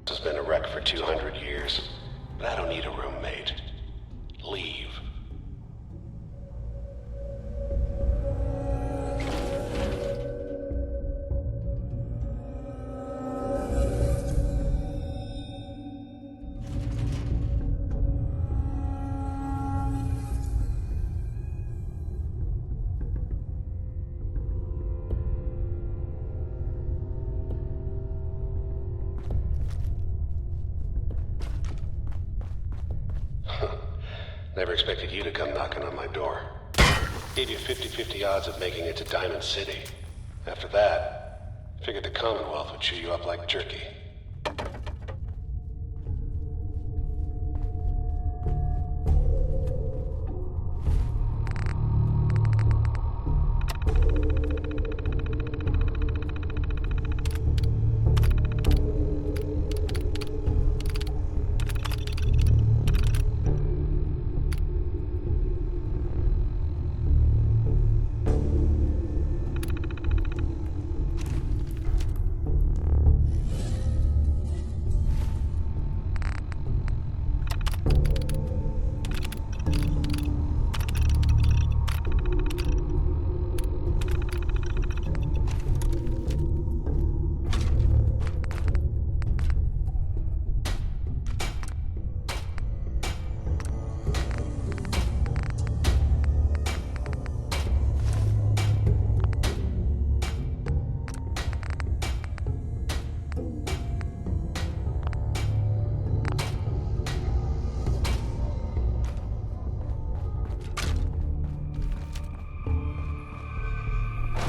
has been a wreck for 200 years, but I don't need a roommate. Leave. Never expected you to come knocking on my door. Gave you 50-50 odds of making it to Diamond City. After that, figured the Commonwealth would chew you up like jerky.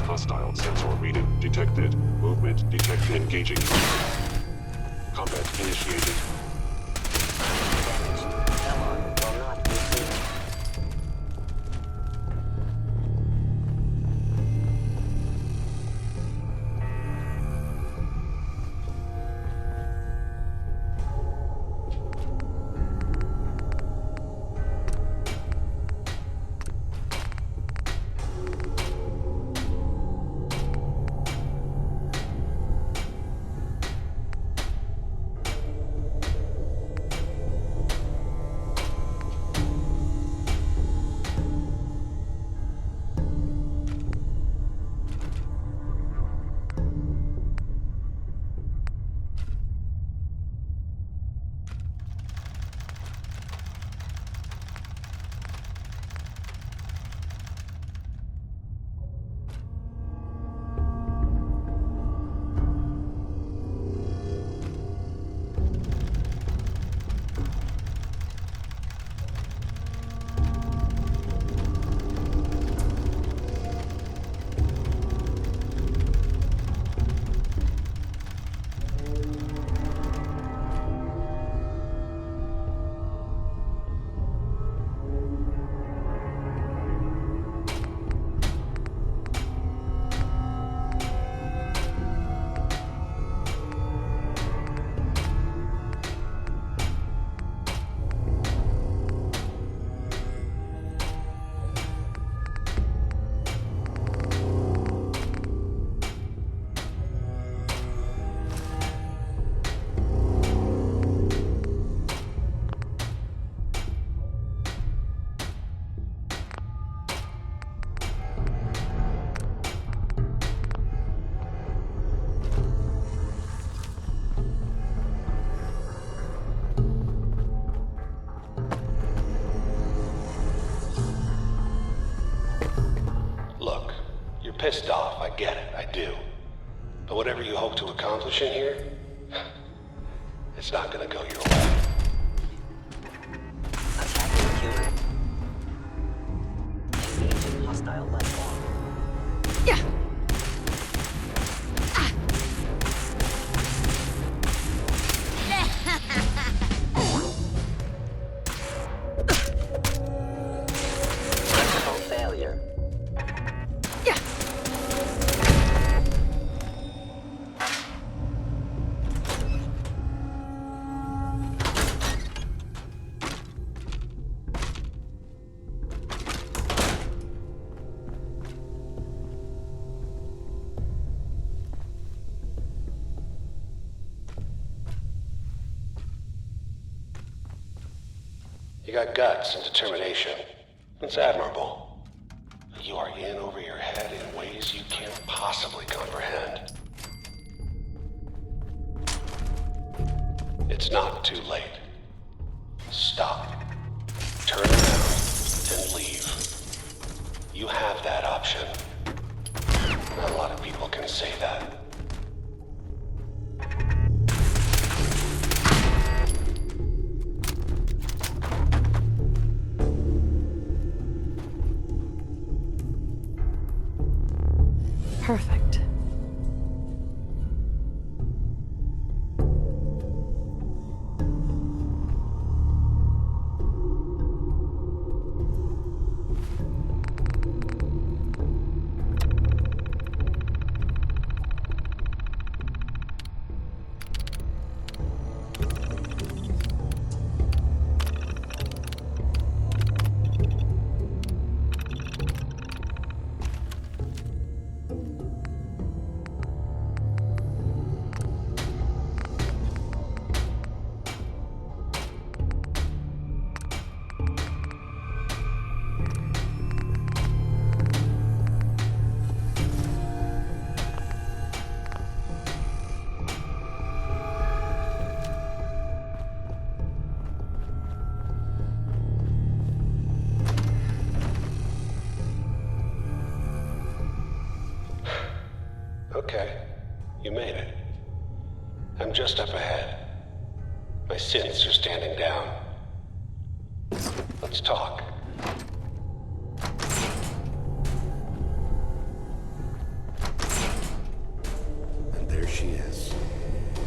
Hostile sensor reading detected. Movement detected. Engaging. Combat initiated. Kellogg will not be seen. Pissed off, I get it, I do. But whatever you hope to accomplish in here, it's not gonna go your way. Attacking human. Engaging hostile life form. Yeah. Critical failure. Yeah. got guts and determination. It's admirable. But you are in over your head in ways you can't possibly comprehend. It's not too late. Stop. Turn around and leave. You have that option. Not a lot of people can say that. Perfect. Okay, you made it. I'm just up ahead. My synths are standing down. Let's talk. And there she is.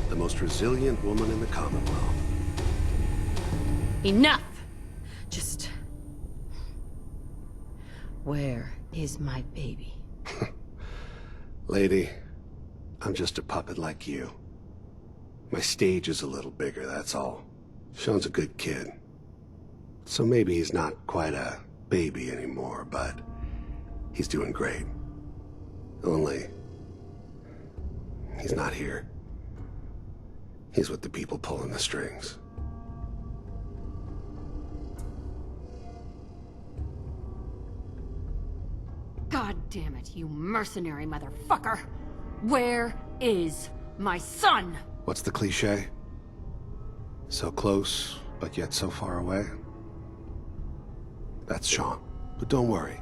The most resilient woman in the Commonwealth. Enough! Just... Where is my baby? Lady, I'm just a puppet like you. My stage is a little bigger, that's all. Sean's a good kid. So maybe he's not quite a baby anymore, but he's doing great. Only, he's not here. He's with the people pulling the strings. God damn it, you mercenary motherfucker! Where is my son? What's the cliche? So close, but yet so far away? That's Sean. But don't worry.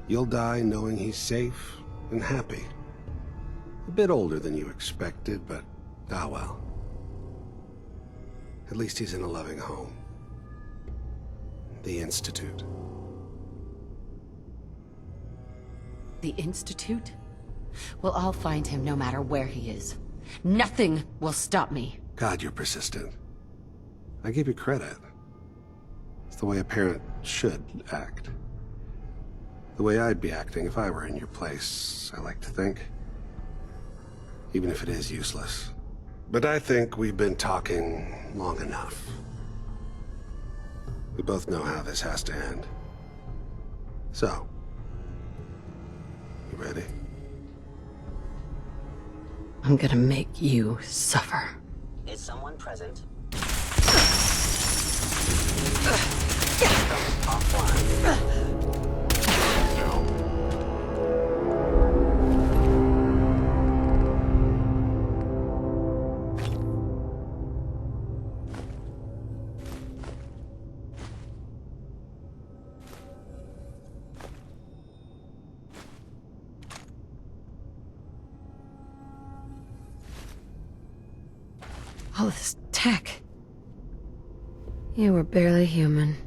You'll die knowing he's safe and happy. A bit older than you expected, but ah well. At least he's in a loving home. The Institute. The Institute? Well, I'll find him no matter where he is. Nothing will stop me. God, you're persistent. I give you credit. It's the way a parent should act. The way I'd be acting if I were in your place, I like to think. Even if it is useless. But I think we've been talking long enough. We both know how this has to end. So, you ready? I'm gonna make you suffer. Is someone present? Offline. Now. All this tech. You were barely human.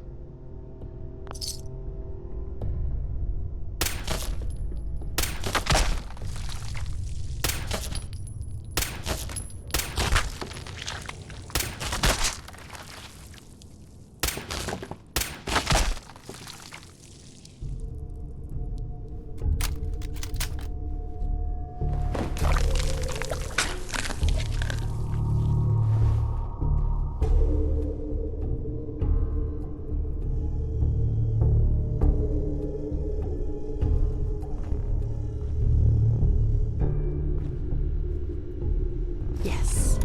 Yes.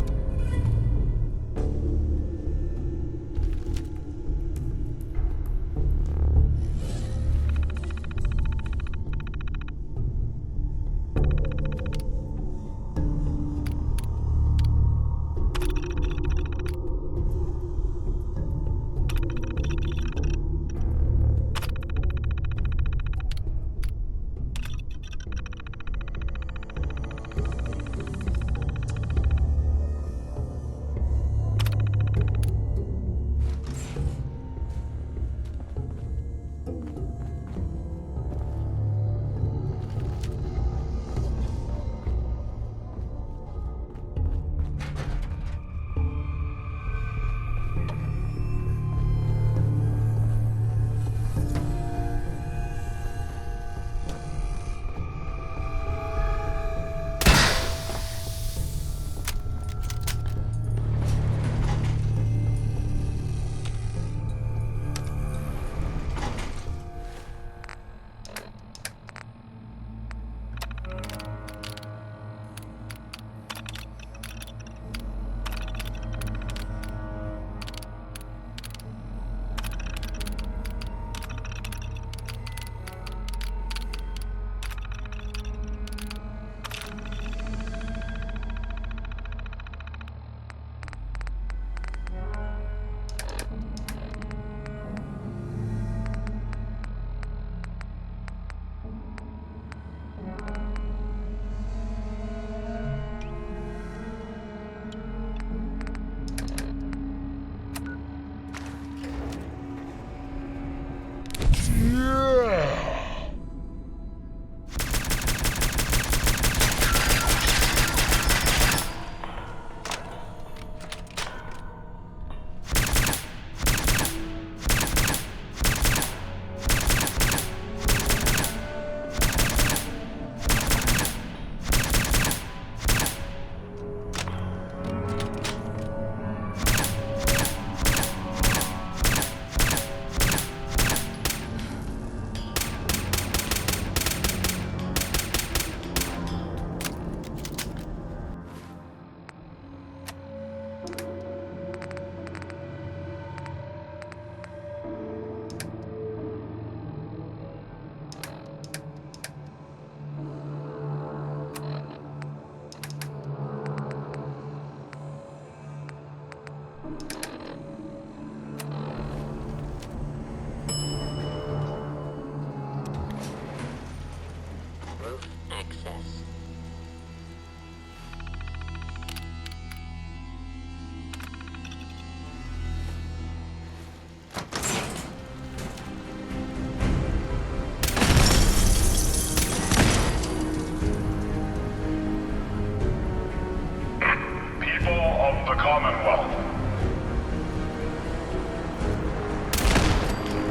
Commonwealth.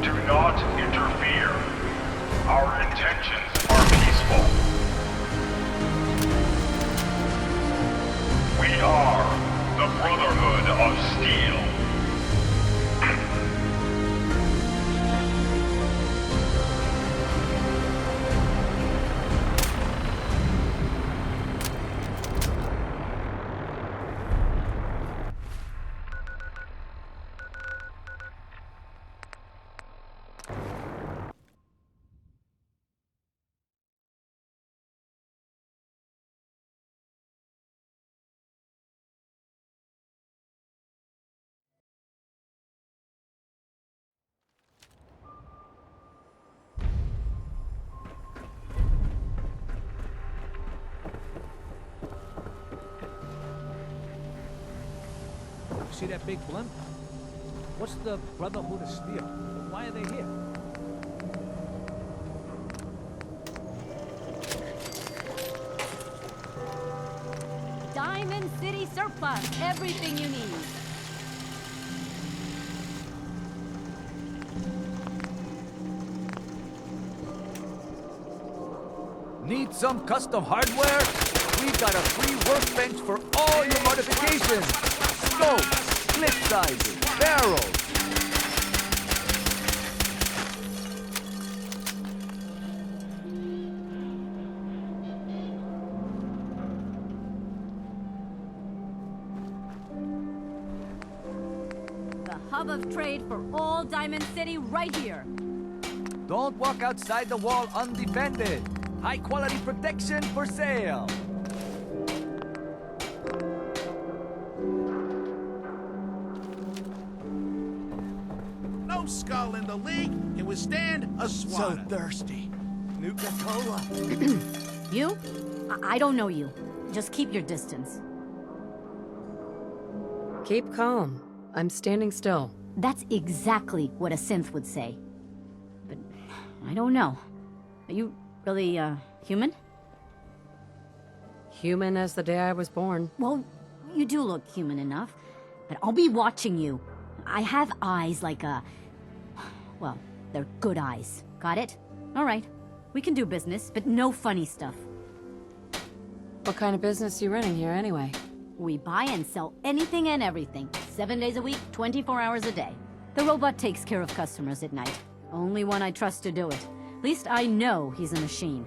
Do not interfere. Our intentions are peaceful. We are the Brotherhood of Steel. See that big blimp? What's the Brotherhood of Steel? Why are they here? Diamond City Surplus. Everything you need. Need some custom hardware? We've got a free workbench for all your modifications. Scopes, clip sizes, barrels. The hub of trade for all Diamond City right here. Don't walk outside the wall undefended. High quality protection for sale. No skull in the league can withstand a swan. So thirsty. Nuka-Cola. You? I don't know you. Just keep your distance. Keep calm. I'm standing still. That's exactly what a synth would say. But I don't know. Are you really, human? Human as the day I was born. Well, you do look human enough. But I'll be watching you. I have eyes like a... Well, they're good eyes. Got it? All right. We can do business, but no funny stuff. What kind of business you running here anyway? We buy and sell anything and everything. 7 days a week, 24 hours a day. The robot takes care of customers at night. Only one I trust to do it. At least I know he's a machine.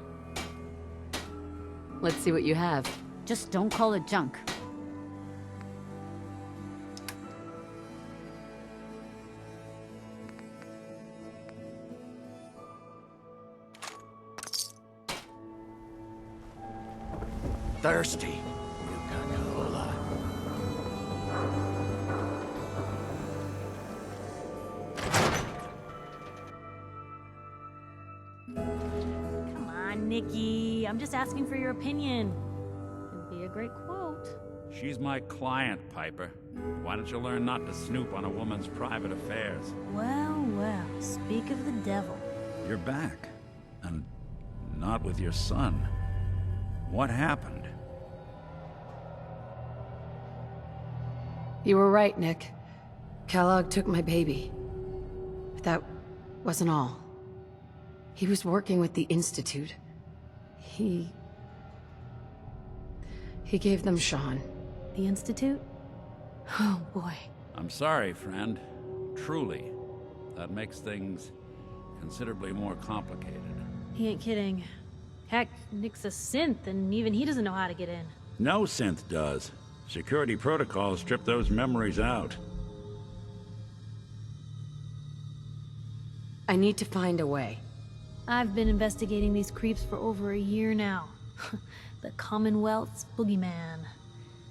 Let's see what you have. Just don't call it junk. Thirsty. Nuka-Cola. Come on, Nikki. I'm just asking for your opinion. It'd be a great quote. She's my client, Piper. Why don't you learn not to snoop on a woman's private affairs? Well, well, speak of the devil. You're back. And not with your son. What happened? You were right, Nick. Kellogg took my baby. But that wasn't all. He was working with the Institute. He gave them Sean. The Institute? Oh, boy. I'm sorry, friend. Truly. That makes things considerably more complicated. He ain't kidding. Heck, Nick's a synth, and even he doesn't know how to get in. No synth does. Security protocols strip those memories out. I need to find a way. I've been investigating these creeps for over a year now. The Commonwealth's boogeyman.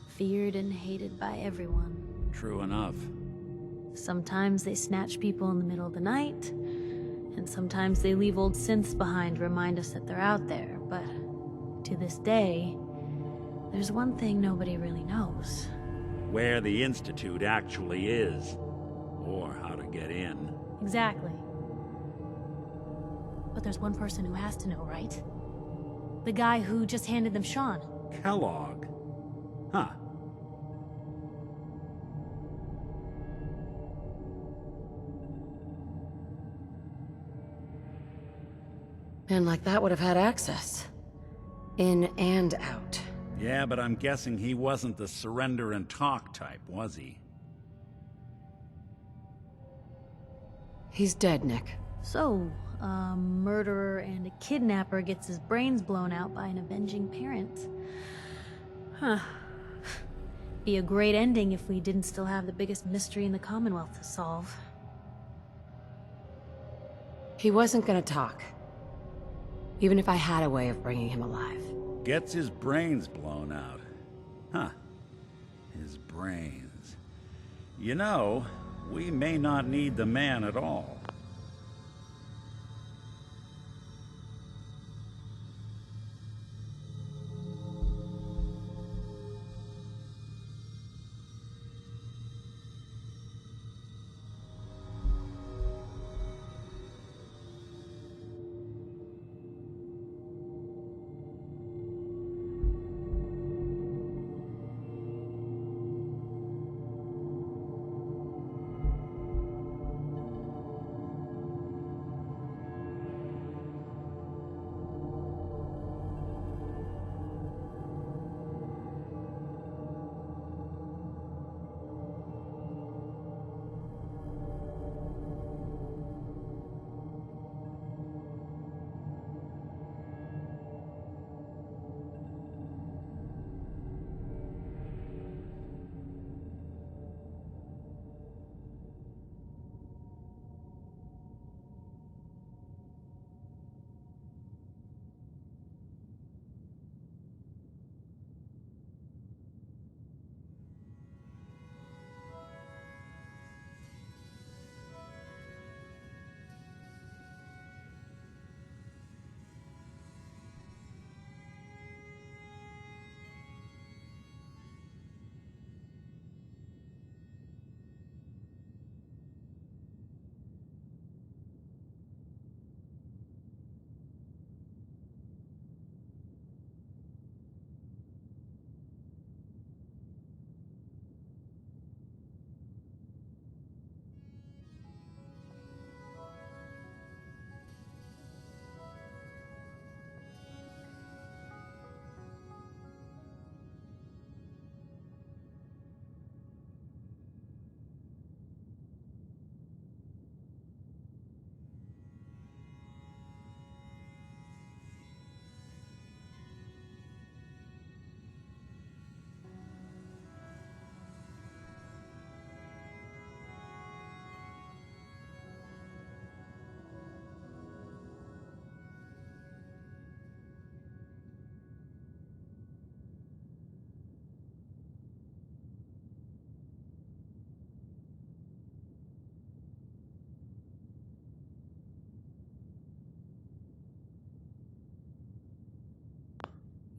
Feared and hated by everyone. True enough. Sometimes they snatch people in the middle of the night, and sometimes they leave old synths behind to remind us that they're out there, but to this day, there's one thing nobody really knows. Where the Institute actually is. Or how to get in. Exactly. But there's one person who has to know, right? The guy who just handed them Sean. Kellogg. Huh. Men like that would have had access. In and out. Yeah, but I'm guessing he wasn't the surrender and talk type, was he? He's dead, Nick. So, a murderer and a kidnapper gets his brains blown out by an avenging parent. Huh. Be a great ending if we didn't still have the biggest mystery in the Commonwealth to solve. He wasn't gonna talk. Even if I had a way of bringing him alive. Gets his brains blown out. Huh. His brains. You know, we may not need the man at all.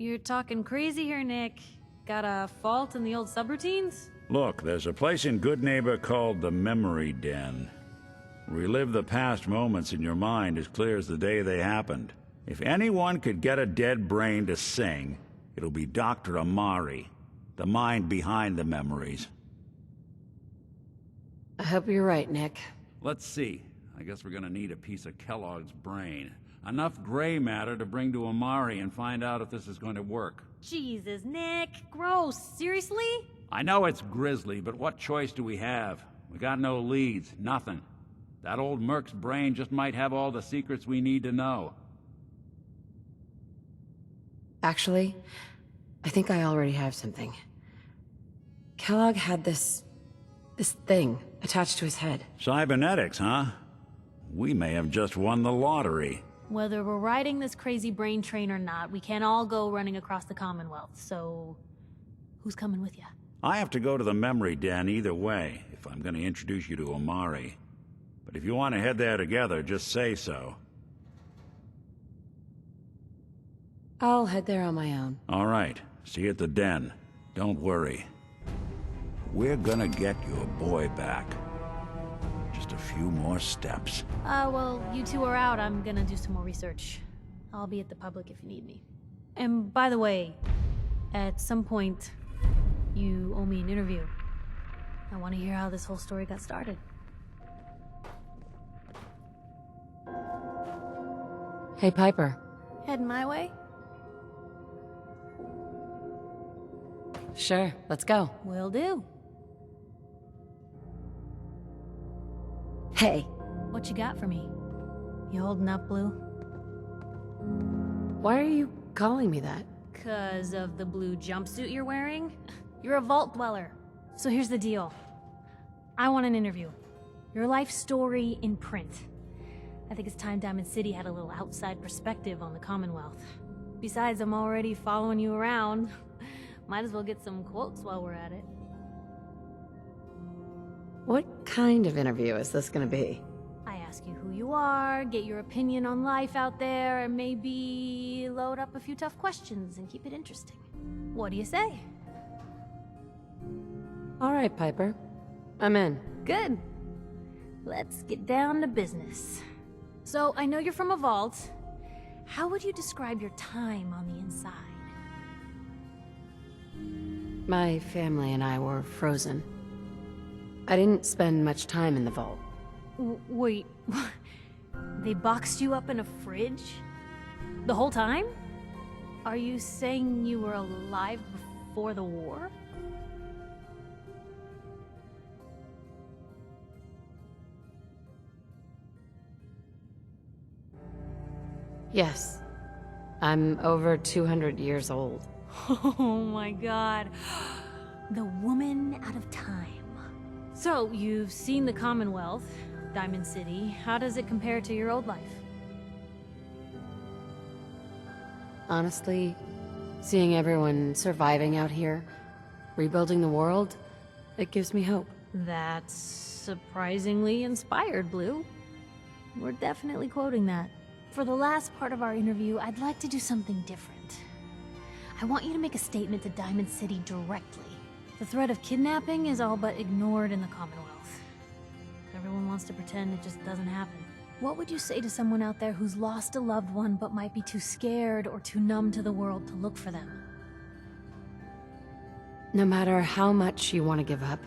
You're talking crazy here, Nick. Got a fault in the old subroutines? Look, there's a place in Good Neighbor called the Memory Den. Relive the past moments in your mind as clear as the day they happened. If anyone could get a dead brain to sing, it'll be Dr. Amari, the mind behind the memories. I hope you're right, Nick. Let's see. I guess we're gonna need a piece of Kellogg's brain. Enough gray matter to bring to Amari and find out if this is going to work. Jesus, Nick. Gross. Seriously? I know it's grisly, but what choice do we have? We got no leads, nothing. That old Merc's brain just might have all the secrets we need to know. Actually, I think I already have something. Kellogg had this thing attached to his head. Cybernetics, huh? We may have just won the lottery. Whether we're riding this crazy brain train or not, we can't all go running across the Commonwealth, so... who's coming with you? I have to go to the Memory Den either way, if I'm going to introduce you to Amari. But if you want to head there together, just say so. I'll head there on my own. All right. See you at the Den. Don't worry. We're gonna get your boy back. Just a few more steps. Well, you two are out. I'm gonna do some more research. I'll be at the public if you need me. And by the way, at some point, you owe me an interview. I want to hear how this whole story got started. Hey, Piper. Heading my way? Sure, let's go. Will do. Hey, What you got for me? You holding up, Blue? why are you calling me that? 'Cause of the blue jumpsuit you're wearing? You're a vault dweller. So here's the deal. I want an interview. Your life story in print. I think it's time Diamond City had a little outside perspective on the Commonwealth. Besides, I'm already following you around. Might as well get some quotes while we're at it. What kind of interview is this gonna be? I ask you who you are, get your opinion on life out there, and maybe load up a few tough questions and keep it interesting. What do you say? All right, Piper. I'm in. Good. Let's get down to business. So, I know you're from a vault. How would you describe your time on the inside? My family and I were frozen. I didn't spend much time in the vault. Wait, they boxed you up in a fridge? The whole time? Are you saying you were alive before the war? Yes. I'm over 200 years old. Oh my god. The woman out of time. So, you've seen the Commonwealth, Diamond City. How does it compare to your old life? Honestly, seeing everyone surviving out here, rebuilding the world, it gives me hope. That's surprisingly inspired, Blue. We're definitely quoting that. For the last part of our interview, I'd like to do something different. I want you to make a statement to Diamond City directly. The threat of kidnapping is all but ignored in the Commonwealth. Everyone wants to pretend it just doesn't happen. What would you say to someone out there who's lost a loved one but might be too scared or too numb to the world to look for them? No matter how much you want to give up,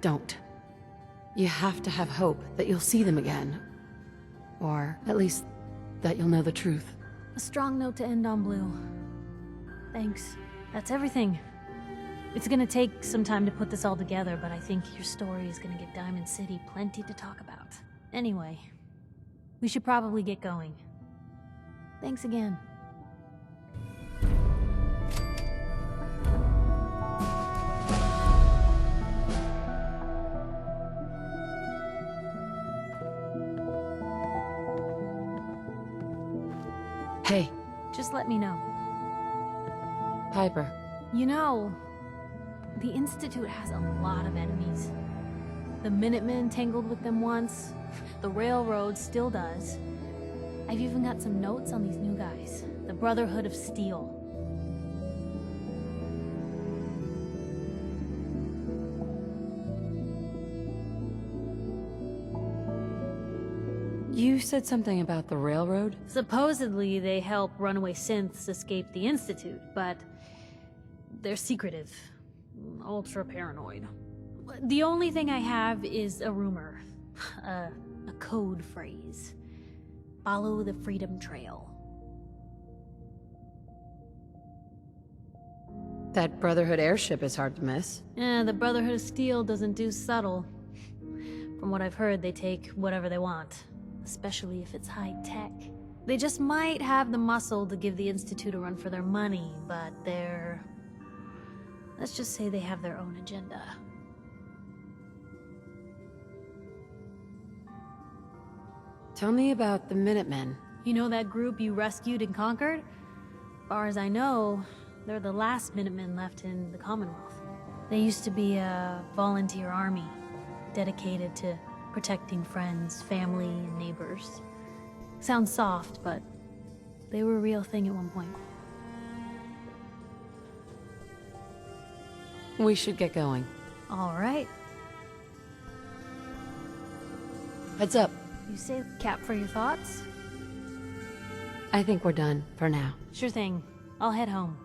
don't. You have to have hope that you'll see them again. Or at least that you'll know the truth. A strong note to end on, Blue. Thanks. That's everything. It's gonna take some time to put this all together, but I think your story is gonna give Diamond City plenty to talk about. Anyway, we should probably get going. Thanks again. Hey, Just let me know. Piper. You know, the Institute has a lot of enemies. The Minutemen tangled with them once. The Railroad still does. I've even got some notes on these new guys. The Brotherhood of Steel. You said something about the railroad? Supposedly, they help runaway synths escape the Institute, but they're secretive. Ultra paranoid. The only thing I have is a rumor. A code phrase. Follow the Freedom Trail. That Brotherhood airship is hard to miss. The Brotherhood of Steel doesn't do subtle. From what I've heard, they take whatever they want. Especially if it's high-tech. They just might have the muscle to give the Institute a run for their money, but they're... let's just say they have their own agenda. Tell me about the Minutemen. You know that group you rescued and conquered? Far as I know, they're the last Minutemen left in the Commonwealth. They used to be a volunteer army, dedicated to protecting friends, family, and neighbors. Sounds soft, but they were a real thing at one point. We should get going. All right. Heads up. You say cap for your thoughts? I think we're done for now. Sure thing. I'll head home.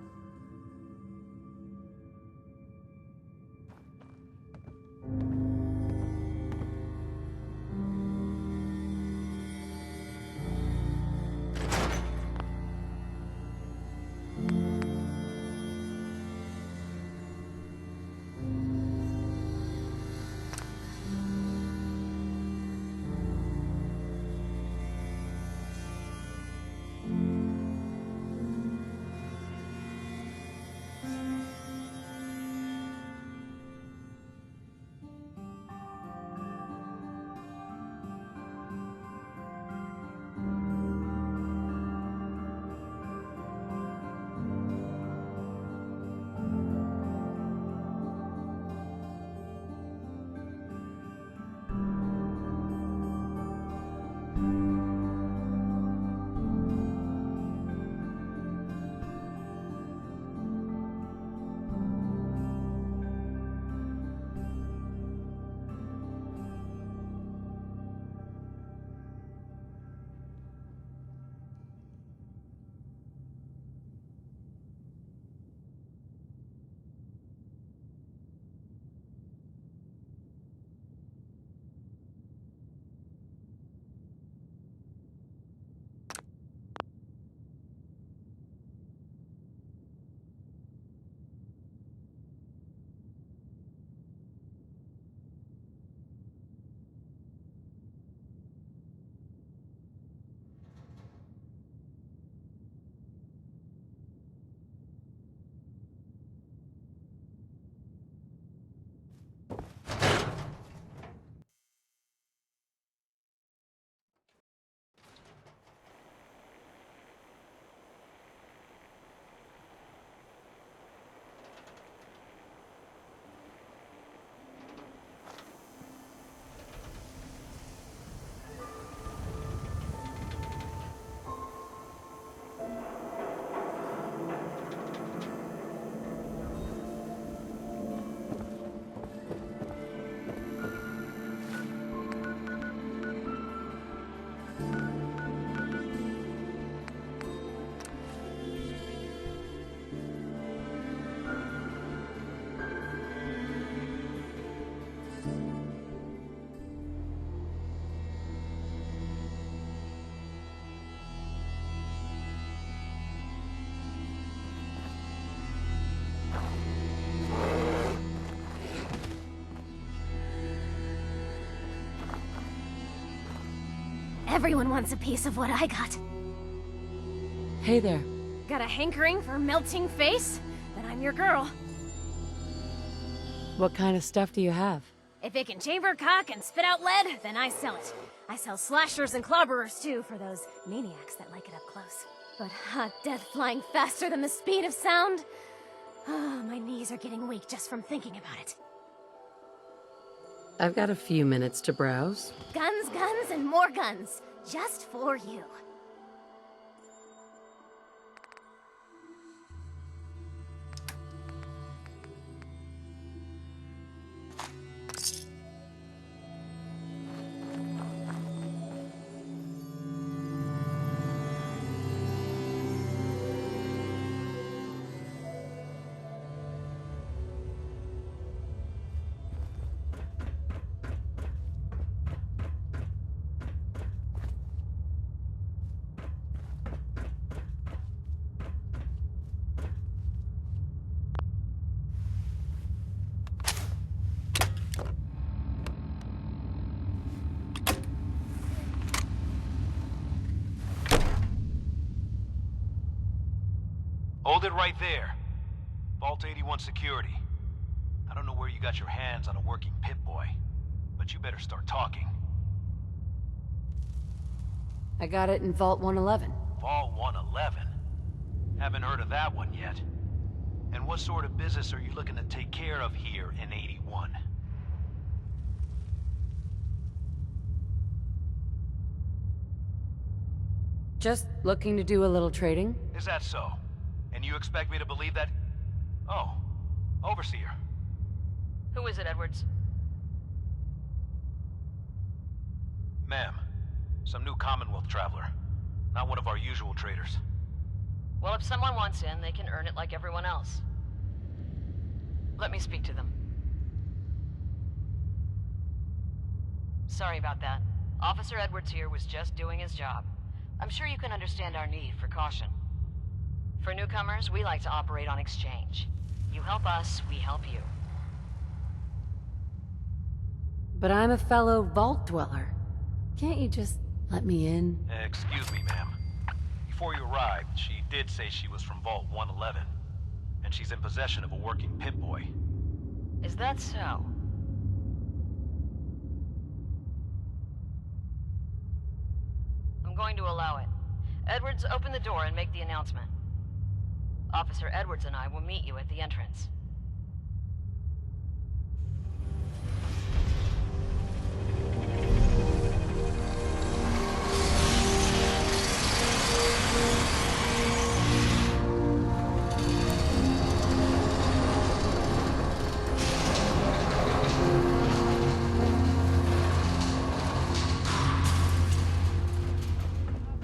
Everyone wants a piece of what I got. Hey there. Got a hankering for melting face? Then I'm your girl. What kind of stuff do you have? If it can chamber cock and spit out lead, then I sell it. I sell slashers and clobberers too, for those maniacs that like it up close. But death flying faster than the speed of sound? Oh, my knees are getting weak just from thinking about it. I've got a few minutes to browse. Guns, guns, and more guns. Just for you. Hold it right there. Vault 81 security. I don't know where you got your hands on a working Pip-Boy, but you better start talking. I got it in Vault 111. Vault 111? Haven't heard of that one yet. And what sort of business are you looking to take care of here in 81? Just looking to do a little trading. Is that so? And you expect me to believe that? Oh, Overseer. Who is it, Edwards? Ma'am, some new Commonwealth traveler. Not one of our usual traders. Well, if someone wants in, they can earn it like everyone else. Let me speak to them. Sorry about that. Officer Edwards here was just doing his job. I'm sure you can understand our need for caution. For newcomers, we like to operate on exchange. You help us, we help you. But I'm a fellow Vault Dweller. Can't you just let me in? Excuse me, ma'am. Before you arrived, she did say she was from Vault 111. And she's in possession of a working Pip-Boy. Is that so? I'm going to allow it. Edwards, open the door and make the announcement. Officer Edwards and I will meet you at the entrance.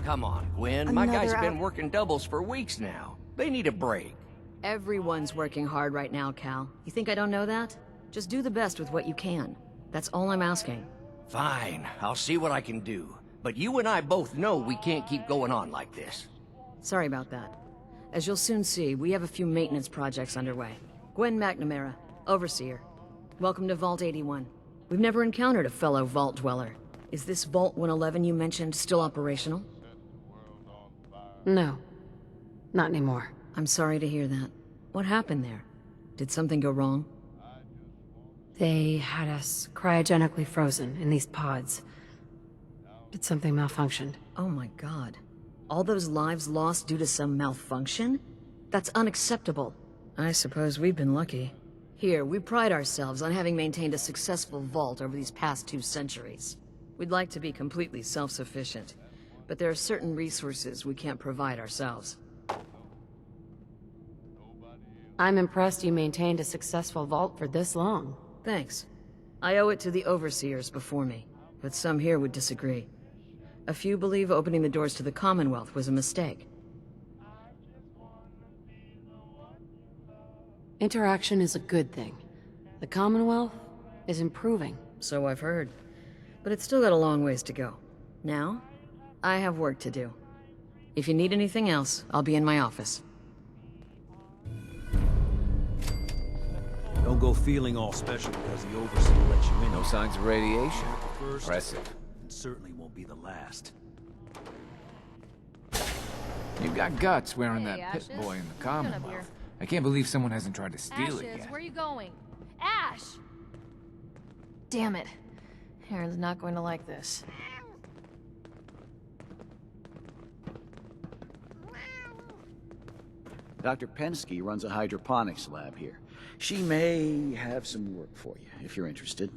Come on, Gwen. My guys have been working doubles for weeks now. They need a break. Everyone's working hard right now, Cal. You think I don't know that? Just do the best with what you can. That's all I'm asking. Fine, I'll see what I can do. But you and I both know we can't keep going on like this. Sorry about that. As you'll soon see, we have a few maintenance projects underway. Gwen McNamara, Overseer. Welcome to Vault 81. We've never encountered a fellow Vault Dweller. Is this Vault 111 you mentioned still operational? No. Not anymore. I'm sorry to hear that. What happened there? Did something go wrong? They had us cryogenically frozen in these pods. But something malfunctioned. Oh my god. All those lives lost due to some malfunction? That's unacceptable. I suppose we've been lucky. Here, we pride ourselves on having maintained a successful vault over these past 2 centuries. We'd like to be completely self-sufficient, but there are certain resources we can't provide ourselves. I'm impressed you maintained a successful vault for this long. Thanks. I owe it to the overseers before me, but some here would disagree. A few believe opening the doors to the Commonwealth was a mistake. Interaction is a good thing. The Commonwealth is improving. So I've heard. But it's still got a long ways to go. Now, I have work to do. If you need anything else, I'll be in my office. Don't go feeling all special because the Overseer lets you in. No signs of radiation. First, Impressive. and certainly won't be the last. You've got guts wearing Hey, that Pit Ashes. Boy in the What are you doing up Commonwealth. here? I can't believe someone hasn't tried to steal it Ashes, yet. where are you going? Ash! Damn it. Aaron's not going to like this. Dr. Pensky runs a hydroponics lab here. She may have some work for you, if you're interested.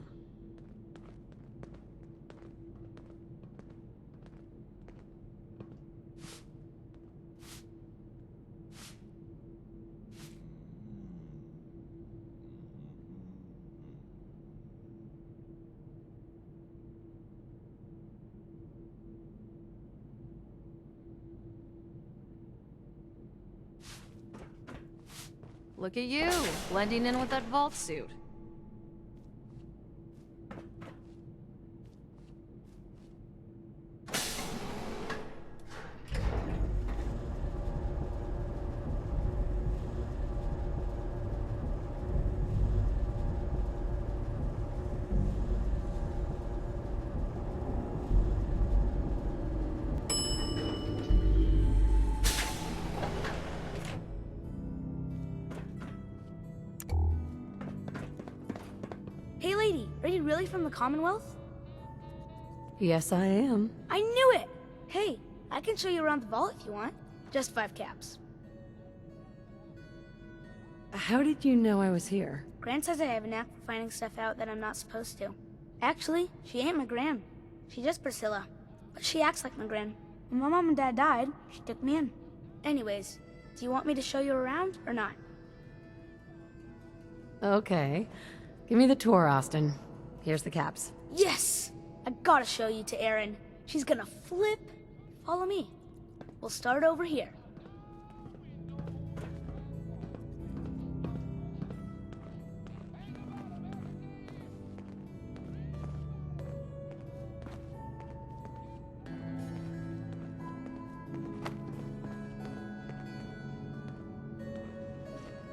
Look at you, blending in with that vault suit. Hey lady, are you really from the Commonwealth? Yes, I am. I knew it! Hey, I can show you around the vault if you want. Just 5 caps. How did you know I was here? Gran says I have a knack for finding stuff out that I'm not supposed to. Actually, she ain't my Gran. She's just Priscilla. But she acts like my Gran. When my mom and dad died, she took me in. Anyways, do you want me to show you around or not? Okay. Give me the tour, Austin. Here's the caps. Yes! I gotta show you to Erin. She's gonna flip. Follow me. We'll start over here.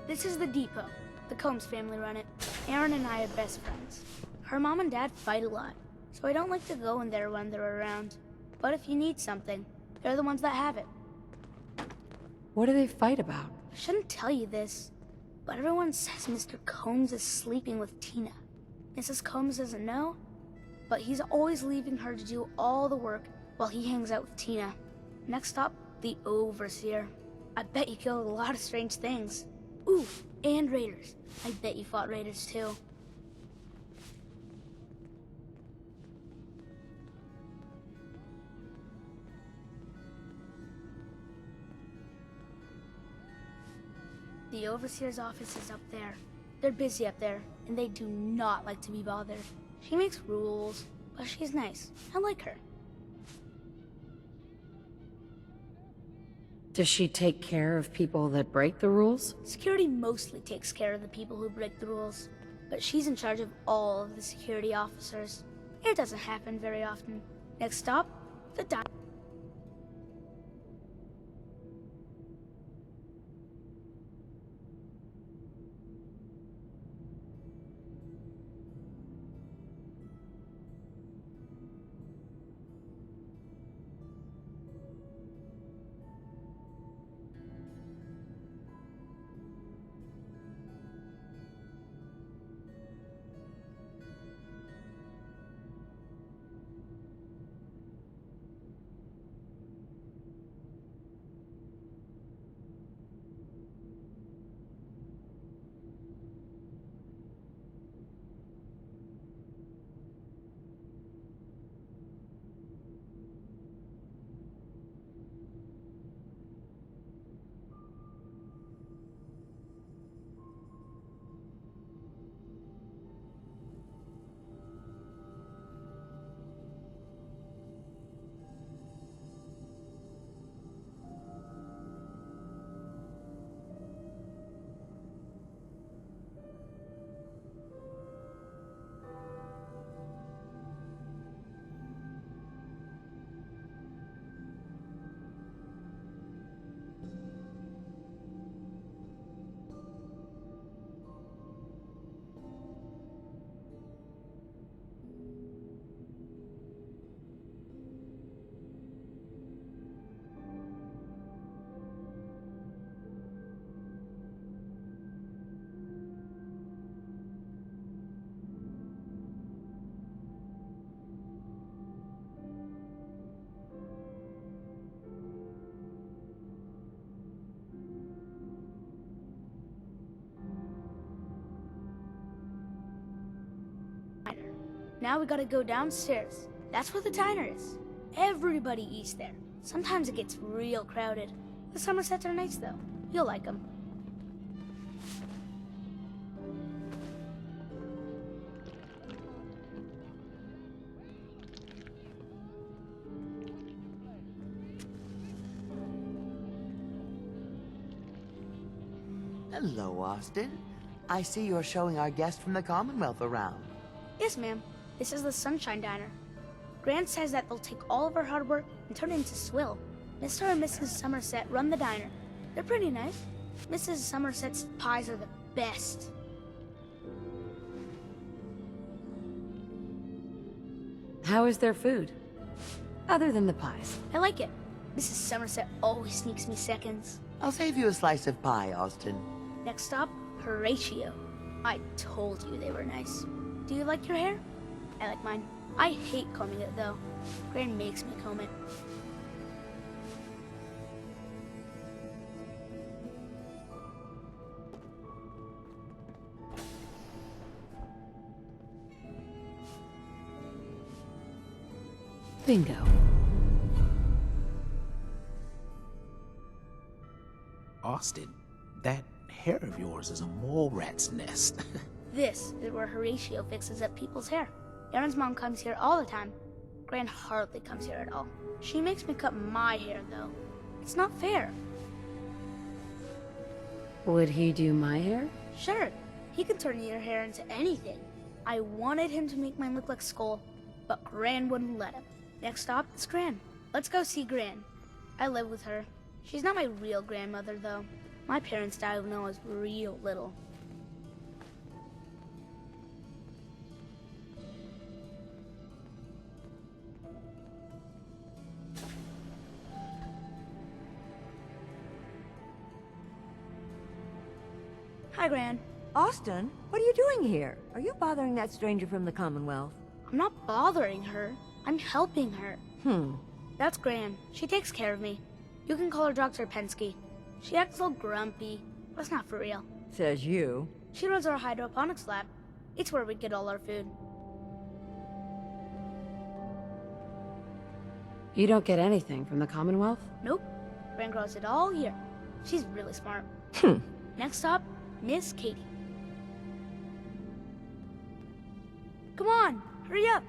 This is the depot. The Combs family run it. Erin and I are best friends. Her mom and dad fight a lot, so I don't like to go in there when they're around. But if you need something, they're the ones that have it. What do they fight about? I shouldn't tell you this, but everyone says Mr. Combs is sleeping with Tina. Mrs. Combs doesn't know, but he's always leaving her to do all the work while he hangs out with Tina. Next stop, the Overseer. I bet you killed a lot of strange things. Ooh, and raiders. I bet you fought raiders too. The Overseer's office is up there. They're busy up there, and they do not like to be bothered. She makes rules, but she's nice. I like her. Does she take care of people that break the rules? Security mostly takes care of the people who break the rules, but she's in charge of all of the security officers. It doesn't happen very often. Next stop, the dock. Now we gotta go downstairs. That's where the diner is. Everybody eats there. Sometimes it gets real crowded. The Somersets are nice though. You'll like them. Hello, Austin. I see you're showing our guest from the Commonwealth around. Yes, ma'am. This is the Sunshine Diner. Grant says that they'll take all of our hard work and turn it into swill. Mr. and Mrs. Somerset run the diner. They're pretty nice. Mrs. Somerset's pies are the best. How is their food? Other than the pies. I like it. Mrs. Somerset always sneaks me seconds. I'll save you a slice of pie, Austin. Next stop, Horatio. I told you they were nice. Do you like your hair? I like mine. I hate combing it though. Gran makes me comb it. Bingo. Austin, that hair of yours is a mole rat's nest. This is where Horatio fixes up people's hair. Aaron's mom comes here all the time. Gran hardly comes here at all. She makes me cut my hair though. It's not fair. Would he do my hair? Sure, he can turn your hair into anything. I wanted him to make mine look like Skull, but Gran wouldn't let him. Next stop is Gran. Let's go see Gran. I live with her. She's not my real grandmother, though. My parents died when I was real little. Hi, Gran. Austin, what are you doing here? Are you bothering that stranger from the Commonwealth? I'm not bothering her. I'm helping her. That's Gran. She takes care of me. You can call her Dr. Pensky. She acts all grumpy, but it's not for real. Says you. She runs our hydroponics lab. It's where we get all our food. You don't get anything from the Commonwealth? Nope. Gran grows it all here. She's really smart. Next stop, Miss Katie. Come on, hurry up.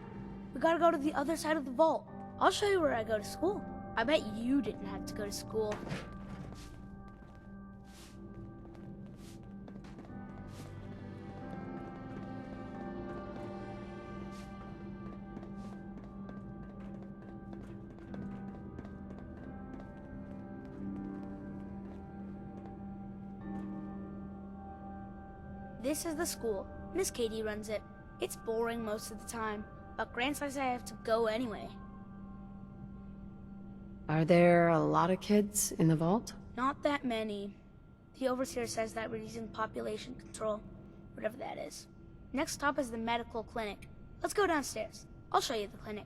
We gotta go to the other side of the vault. I'll show you where I go to school. I bet you didn't have to go to school. This is the school. Miss Katie runs it. It's boring most of the time, but Grant says I have to go anyway. Are there a lot of kids in the vault? Not that many. The overseer says that we're using population control, whatever that is. Next stop is the medical clinic. Let's go downstairs. I'll show you the clinic.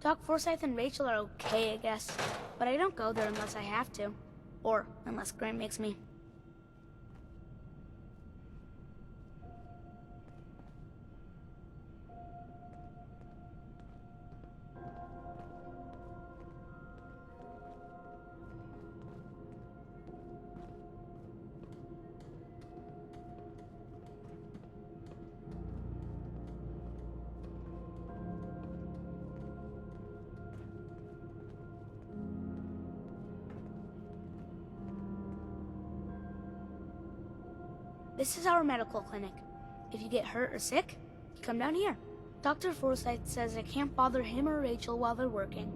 Doc Forsyth and Rachel are okay, I guess, but I don't go there unless I have to. Or unless Grant makes me. This is our medical clinic. If you get hurt or sick, you come down here. Dr. Forsyth says I can't bother him or Rachel while they're working.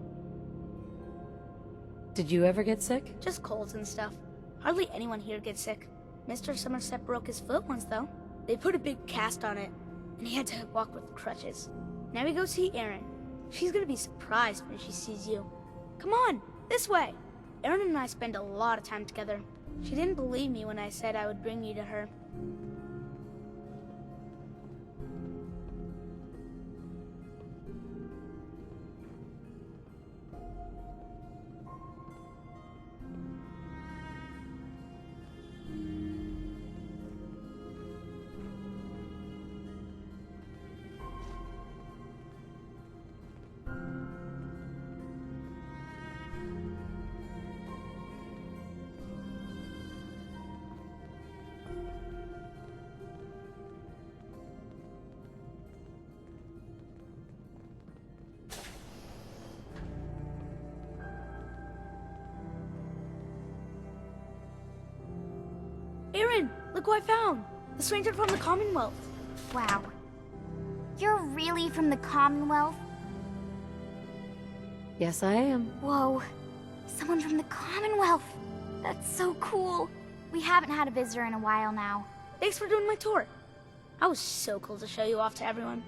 Did you ever get sick? Just colds and stuff. Hardly anyone here gets sick. Mr. Somerset broke his foot once, though. They put a big cast on it, and he had to walk with crutches. Now we go see Erin. She's gonna be surprised when she sees you. Come on, this way. Erin and I spend a lot of time together. She didn't believe me when I said I would bring you to her. Aaron, look what I found. The stranger from the Commonwealth. Wow. You're really from the Commonwealth? Yes, I am. Whoa. Someone from the Commonwealth. That's so cool. We haven't had a visitor in a while now. Thanks for doing my tour. I was so cool to show you off to everyone.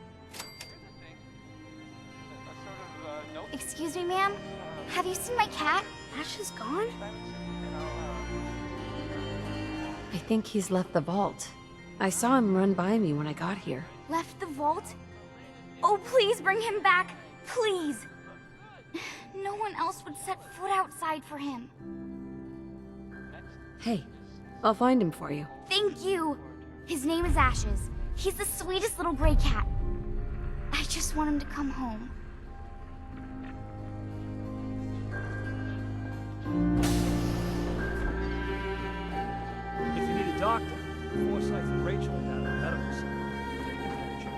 Excuse me, ma'am? Have you seen my cat? Ash is gone? I think he's left the vault. I saw him run by me when I got here. Left the vault? Oh, please bring him back. Please. No one else would set foot outside for him. Hey, I'll find him for you. Thank you. His name is Ashes. He's the sweetest little gray cat. I just want him to come home. If you need a doctor, Forsyth and Rachel are down at the medical center. They can manage you.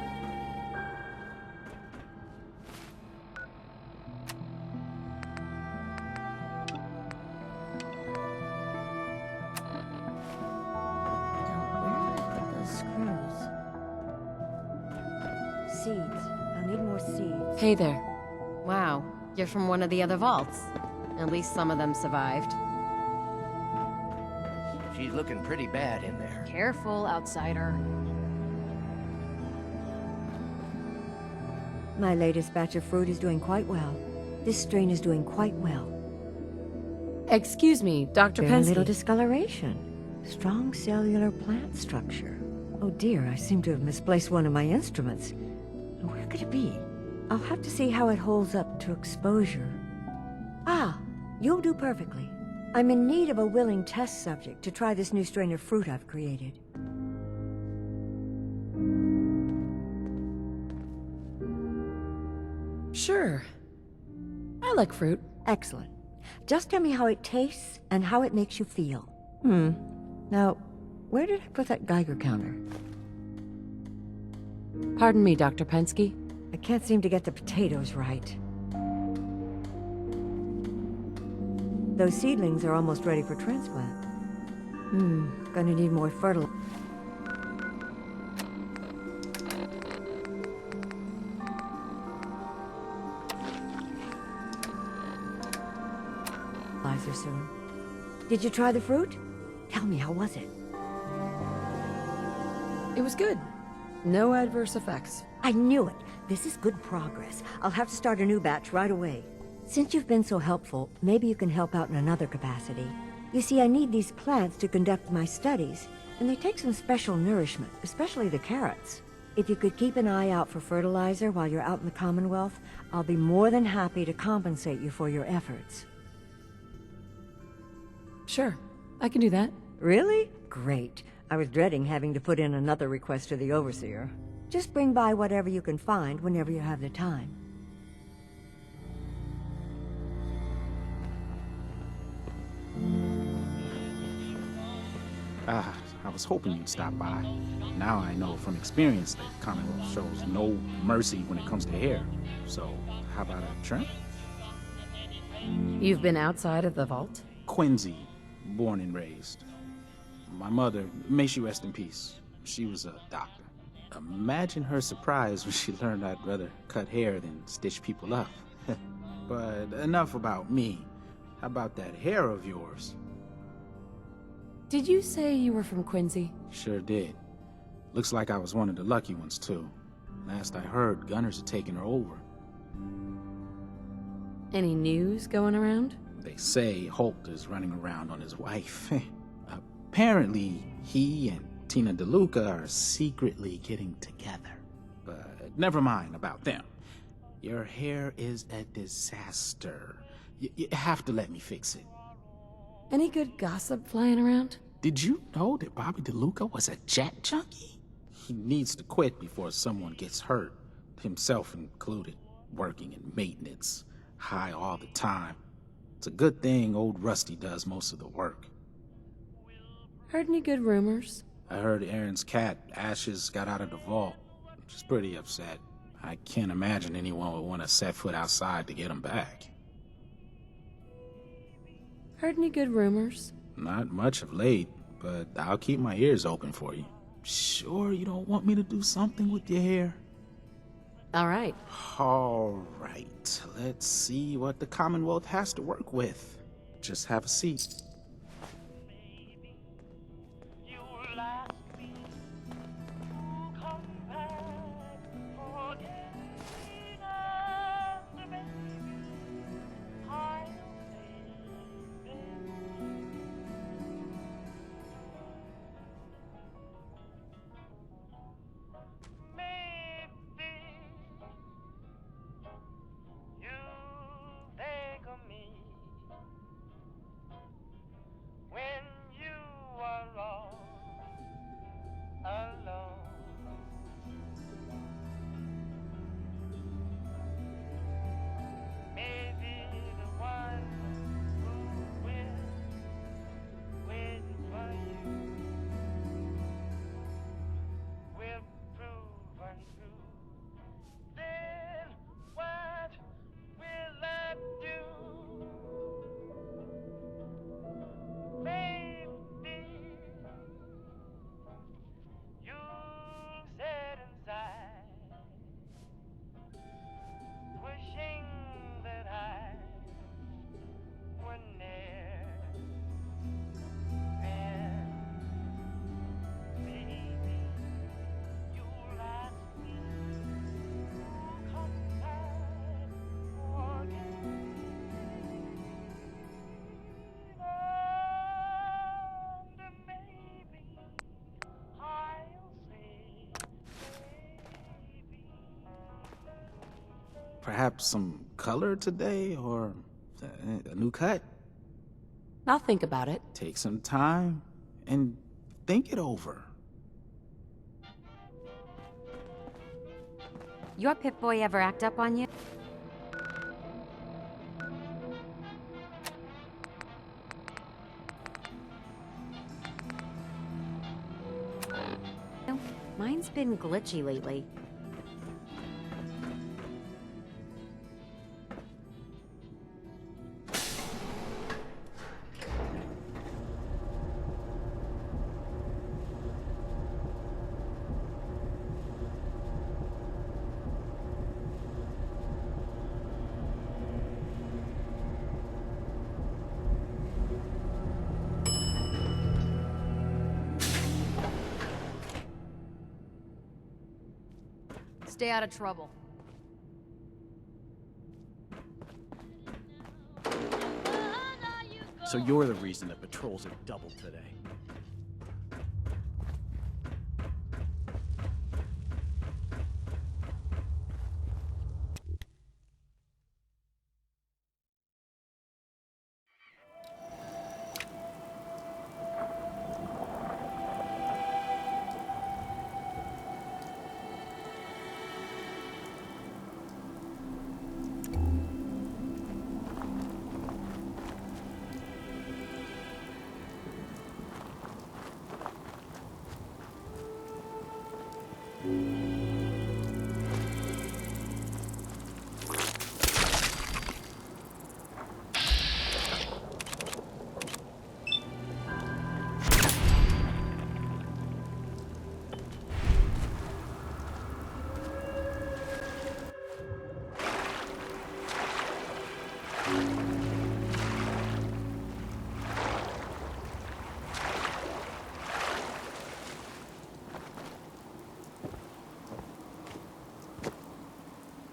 Where did I put those screws? Seeds. I'll need more seeds. Hey there. Wow, you're from one of the other vaults. At least some of them survived. She's looking pretty bad in there. Careful, outsider. My latest batch of fruit is doing quite well. This strain is doing quite well. Excuse me, Dr. Very Pensky. little discoloration. Strong cellular plant structure. Oh dear, I seem to have misplaced one of my instruments. Where could it be? I'll have to see how it holds up to exposure. Ah, you'll do perfectly. I'm in need of a willing test subject to try this new strain of fruit I've created. Sure. I like fruit. Excellent. Just tell me how it tastes and how it makes you feel. Now, where did I put that Geiger counter? Pardon me, Dr. Pensky. I can't seem to get the potatoes right. Those seedlings are almost ready for transplant. Gonna need more fertilizer. Soon. Did you try the fruit? Tell me, how was it? It was good. No adverse effects. I knew it. This is good progress. I'll have to start a new batch right away. Since you've been so helpful, maybe you can help out in another capacity. You see, I need these plants to conduct my studies, and they take some special nourishment, especially the carrots. If you could keep an eye out for fertilizer while you're out in the Commonwealth, I'll be more than happy to compensate you for your efforts. Sure, I can do that. Really? Great. I was dreading having to put in another request to the Overseer. Just bring by whatever you can find whenever you have the time. I was hoping you'd stop by. Now I know from experience that Commonwealth shows no mercy when it comes to hair. So, how about a trim? You've been outside of the vault? Quincy, born and raised. My mother, may she rest in peace, she was a doctor. Imagine her surprise when she learned I'd rather cut hair than stitch people up. But enough about me. How about that hair of yours? Did you say you were from Quincy? Sure did. Looks like I was one of the lucky ones, too. Last I heard, Gunners had taken her over. Any news going around? They say Holt is running around on his wife. Apparently, he and Tina DeLuca are secretly getting together. But never mind about them. Your hair is a disaster. You have to let me fix it. Any good gossip flying around? Did you know that Bobby DeLuca was a jet junkie? He needs to quit before someone gets hurt, himself included, working in maintenance, high all the time. It's a good thing old Rusty does most of the work. Heard any good rumors? I heard Aaron's cat, Ashes, got out of the vault. She's pretty upset. I can't imagine anyone would want to set foot outside to get him back. Heard any good rumors? Not much of late. but I'll keep my ears open for you. Sure you don't want me to do something with your hair? All right. All right. Let's see what the Commonwealth has to work with. Just have a seat. Perhaps some color today, or a new cut? I'll think about it. Take some time and think it over. Your Pip-Boy ever act up on you? Mine's been glitchy lately. Stay out of trouble. So you're the reason that patrols are doubled today.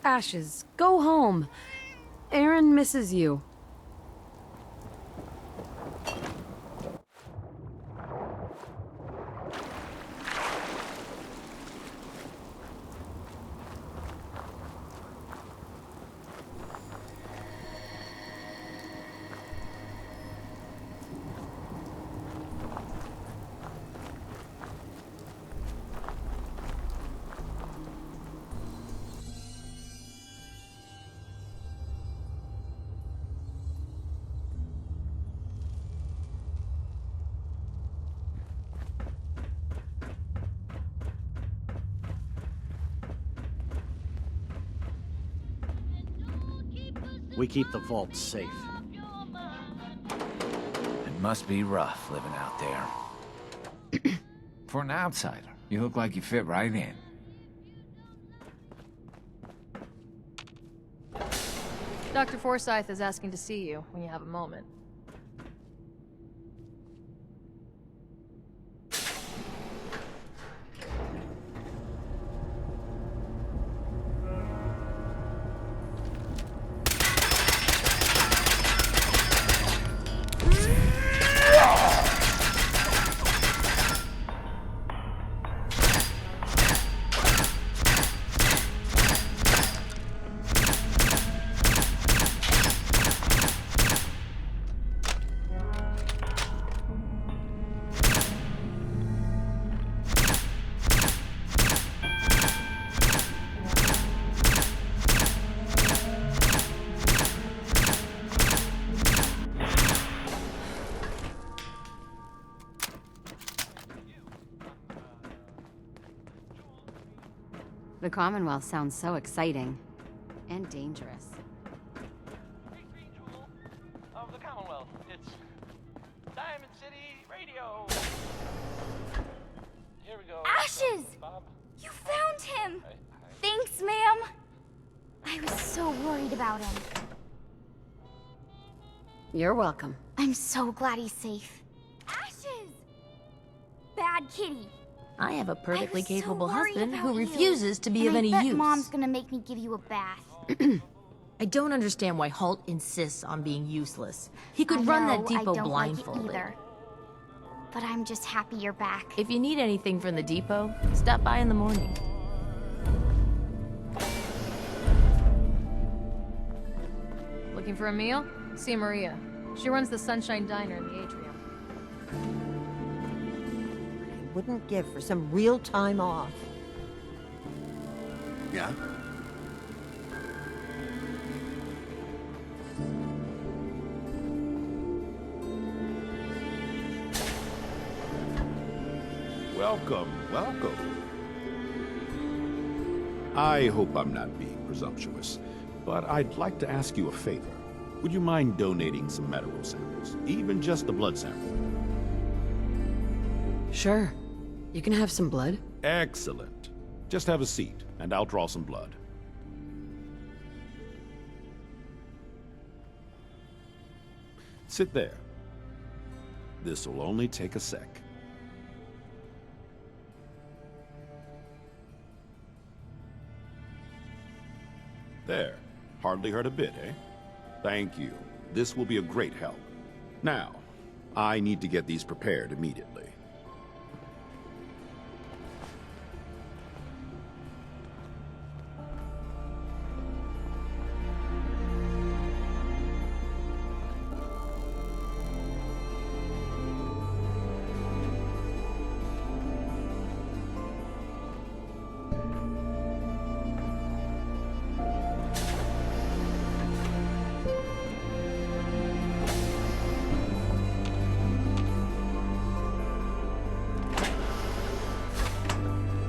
Ashes, go home. Aaron misses you. We keep the vault safe. It must be rough living out there. For an outsider, you look like you fit right in. Dr. Forsyth is asking to see you when you have a moment. The Commonwealth sounds so exciting. And dangerous. Of the Commonwealth. It's Diamond City Radio. Here we go. Ashes! Bob. You found him! Thanks, ma'am! I was so worried about him. You're welcome. I'm so glad he's safe. Ashes! Bad kitty. I have a perfectly I was capable so worried husband about who you. refuses to be And of I any bet use. Mom's gonna make me give you a bath. I don't understand why Holt insists on being useless. He could I run know, that depot I don't blindfolded. Like it either. But I'm just happy you're back. If you need anything from the depot, stop by in the morning. Looking for a meal? See Maria. She runs the Sunshine Diner in the atrium. Wouldn't give for some real time off. Yeah? Welcome, welcome. I hope I'm not being presumptuous, but I'd like to ask you a favor. Would you mind donating some medical samples? Even just a blood sample? Sure. You can have some blood. Excellent. Just have a seat, and I'll draw some blood. Sit there. This'll only take a sec. There. Hardly hurt a bit, eh? Thank you. This will be a great help. Now, I need to get these prepared immediately.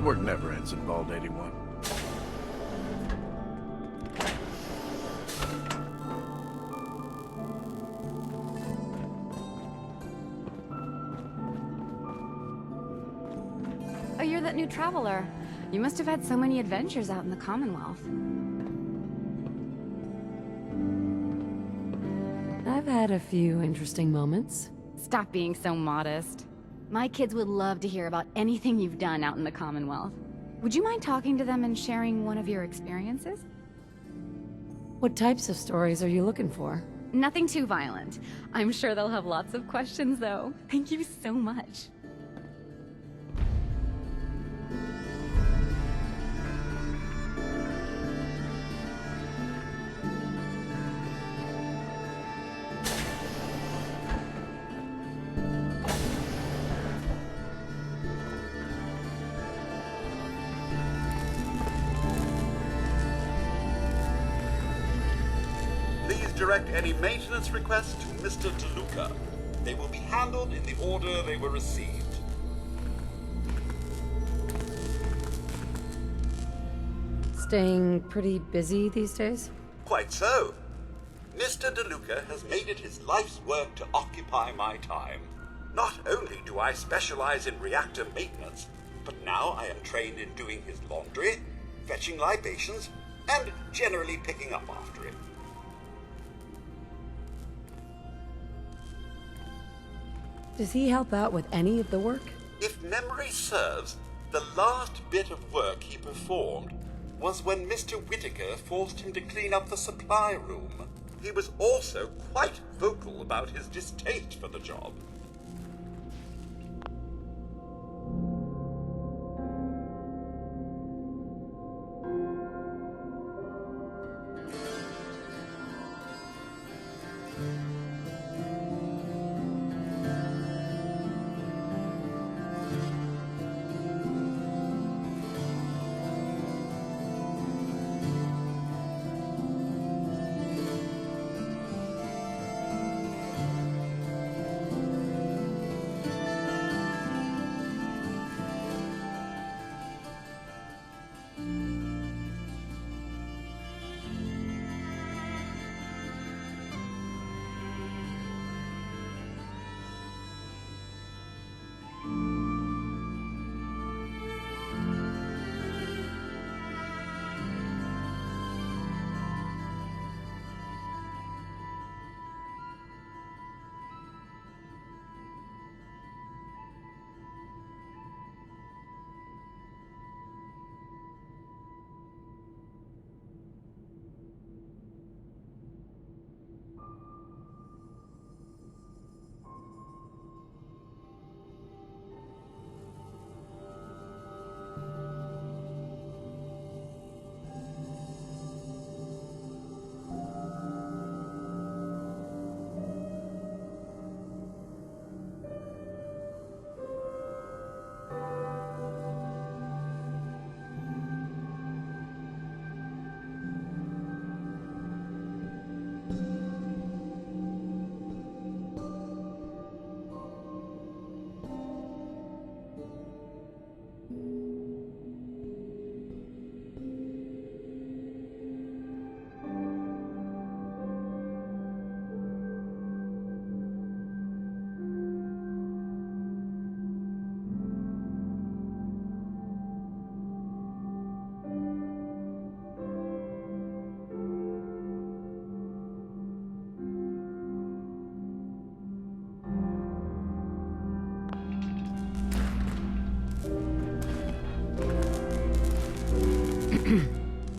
Work never ends in Vault 81. Oh, you're that new traveler. You must have had so many adventures out in the Commonwealth. I've had a few interesting moments. Stop being so modest. My kids would love to hear about anything you've done out in the Commonwealth. Would you mind talking to them and sharing one of your experiences? What types of stories are you looking for? Nothing too violent. I'm sure they'll have lots of questions, though. Thank you so much. Please direct any maintenance requests to Mr. DeLuca. They will be handled in the order they were received. Staying pretty busy these days? Quite so. Mr. DeLuca has made it his life's work to occupy my time. Not only do I specialize in reactor maintenance, but now I am trained in doing his laundry, fetching libations, and generally picking up after him. Does he help out with any of the work? If memory serves, the last bit of work he performed was when Mr. Whitaker forced him to clean up the supply room. He was also quite vocal about his distaste for the job.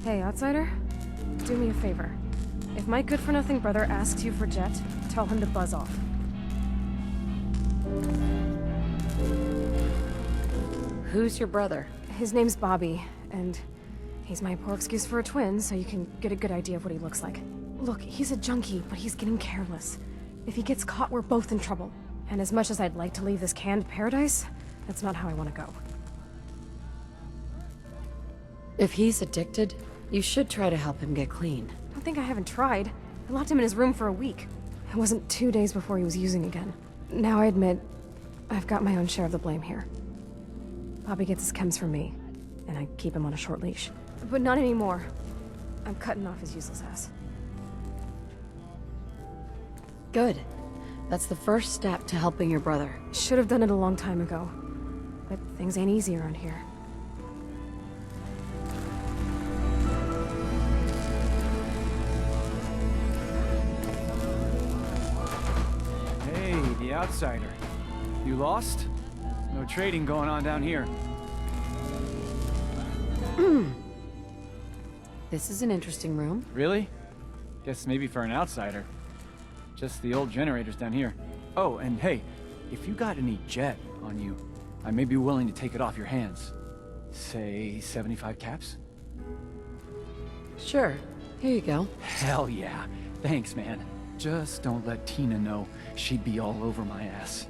Hey, outsider. Do me a favor. If my good-for-nothing brother asks you for Jet, tell him to buzz off. Who's your brother? His name's Bobby, and he's my poor excuse for a twin, so you can get a good idea of what he looks like. Look, he's a junkie, but he's getting careless. If he gets caught, we're both in trouble. And as much as I'd like to leave this canned paradise, that's not how I want to go. If he's addicted, you should try to help him get clean. Don't think I haven't tried. I locked him in his room for a week. It wasn't 2 days before he was using again. Now I admit, I've got my own share of the blame here. Bobby gets his chems from me, and I keep him on a short leash. But not anymore. I'm cutting off his useless ass. Good. That's the first step to helping your brother. Should have done it a long time ago. But things ain't easy around here. Hey, the outsider. You lost? No trading going on down here. This is an interesting room. Really? Guess maybe for an outsider. Just the old generators down here. Oh, and hey, if you got any Jet on you, I may be willing to take it off your hands. Say 75 caps? Sure. Here you go. Hell yeah. Thanks, man. Just don't let Tina know. She'd be all over my ass.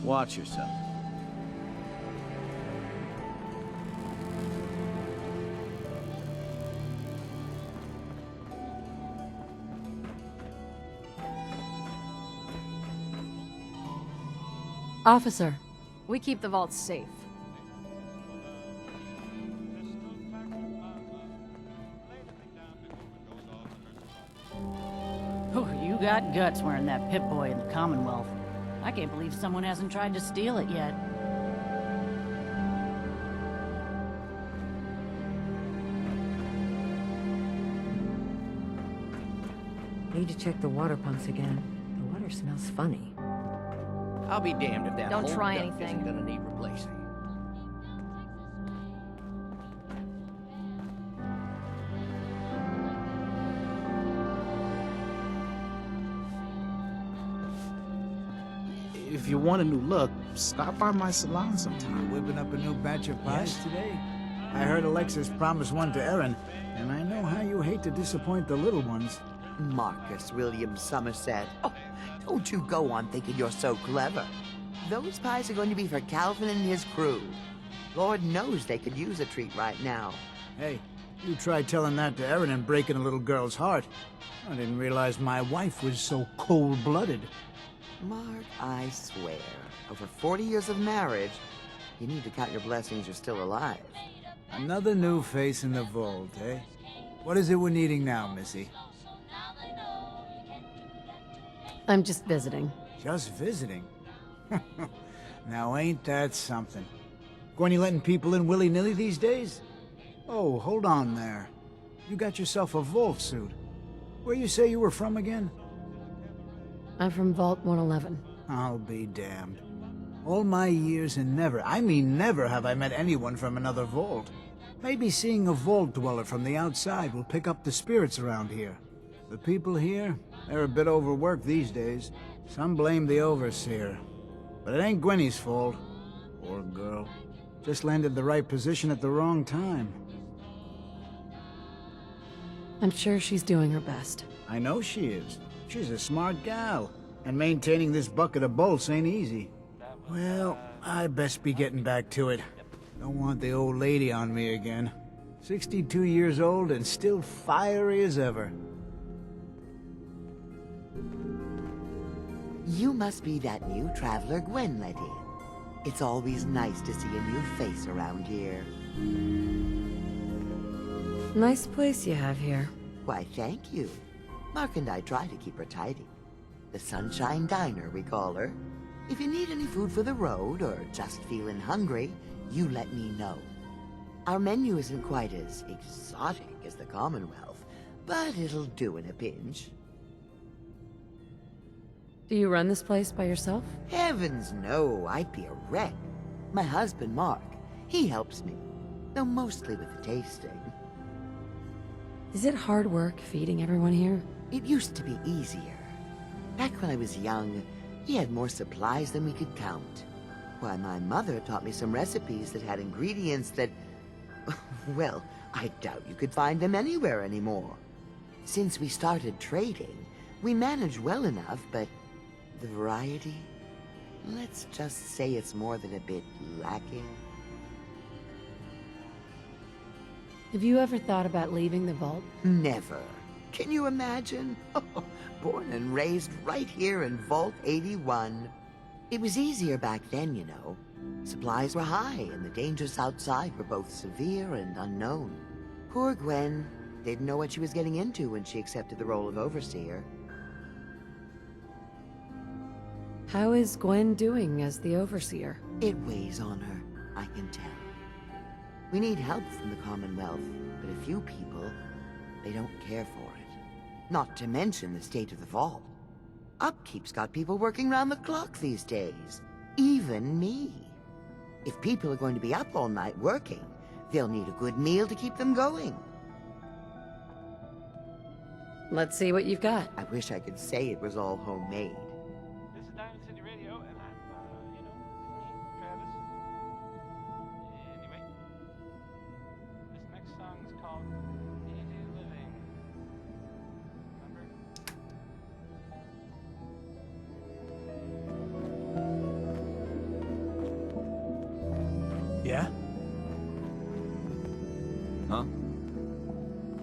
Watch yourself. Officer. We keep the vault safe. Oh, you got guts wearing that Pip-Boy in the Commonwealth. I can't believe someone hasn't tried to steal it yet. Need to check the water pumps again. The water smells funny. I'll be damned if that Don't whole try duct anything. isn't gonna need replacing. If you want a new look, stop by my salon sometime. Whipping up a new batch of pies today? I heard Alexis promised one to Erin, and I know how you hate to disappoint the little ones. Marcus William Somerset. Oh, don't you go on thinking you're so clever. Those pies are going to be for Calvin and his crew. Lord knows they could use a treat right now. Hey, you tried telling that to Erin and breaking a little girl's heart. I didn't realize my wife was so cold-blooded. Mark, I swear, over 40 years of marriage, you need to count your blessings you're still alive. Another new face in the vault, eh? What is it we're needing now, Missy? I'm just visiting. Just visiting? Now ain't that something? Going you letting people in willy-nilly these days? Oh, hold on there. You got yourself a vault suit. Where you say you were from again? I'm from Vault 111. I'll be damned. All my years and never, I mean never, have I met anyone from another vault. Maybe seeing a vault dweller from the outside will pick up the spirits around here. The people here, they're a bit overworked these days. Some blame the Overseer. But it ain't Gwenny's fault. Poor girl. Just landed the right position at the wrong time. I'm sure she's doing her best. I know she is. She's a smart gal. And maintaining this bucket of bolts ain't easy. Well, I best be getting back to it. Don't want the old lady on me again. 62 years old and still fiery as ever. You must be that new traveler Gwen let in. It's always nice to see a new face around here. Nice place you have here. Why, thank you. Mark and I try to keep her tidy. The Sunshine Diner, we call her. If you need any food for the road, or just feeling hungry, you let me know. Our menu isn't quite as exotic as the Commonwealth, but it'll do in a pinch. Do you run this place by yourself? Heavens no, I'd be a wreck. My husband, Mark, he helps me, though mostly with the tasting. Is it hard work feeding everyone here? It used to be easier. Back when I was young, he had more supplies than we could count. Why, my mother taught me some recipes that had ingredients that... well, I doubt you could find them anywhere anymore. Since we started trading, we managed well enough, but the variety? Let's just say it's more than a bit lacking. Have you ever thought about leaving the vault? Never. Can you imagine? Born and raised right here in Vault 81. It was easier back then, you know. Supplies were high, and the dangers outside were both severe and unknown. Poor Gwen didn't know what she was getting into when she accepted the role of Overseer. How is Gwen doing as the Overseer? It weighs on her, I can tell. We need help from the Commonwealth, but a few people, they don't care for it. Not to mention the state of the vault. Upkeep's got people working round the clock these days. Even me. If people are going to be up all night working, they'll need a good meal to keep them going. Let's see what you've got. I wish I could say it was all homemade. This is Diamond City Radio, and I'm, me, Travis. Anyway, this next song is called Easy Living. Remember? Yeah? Huh?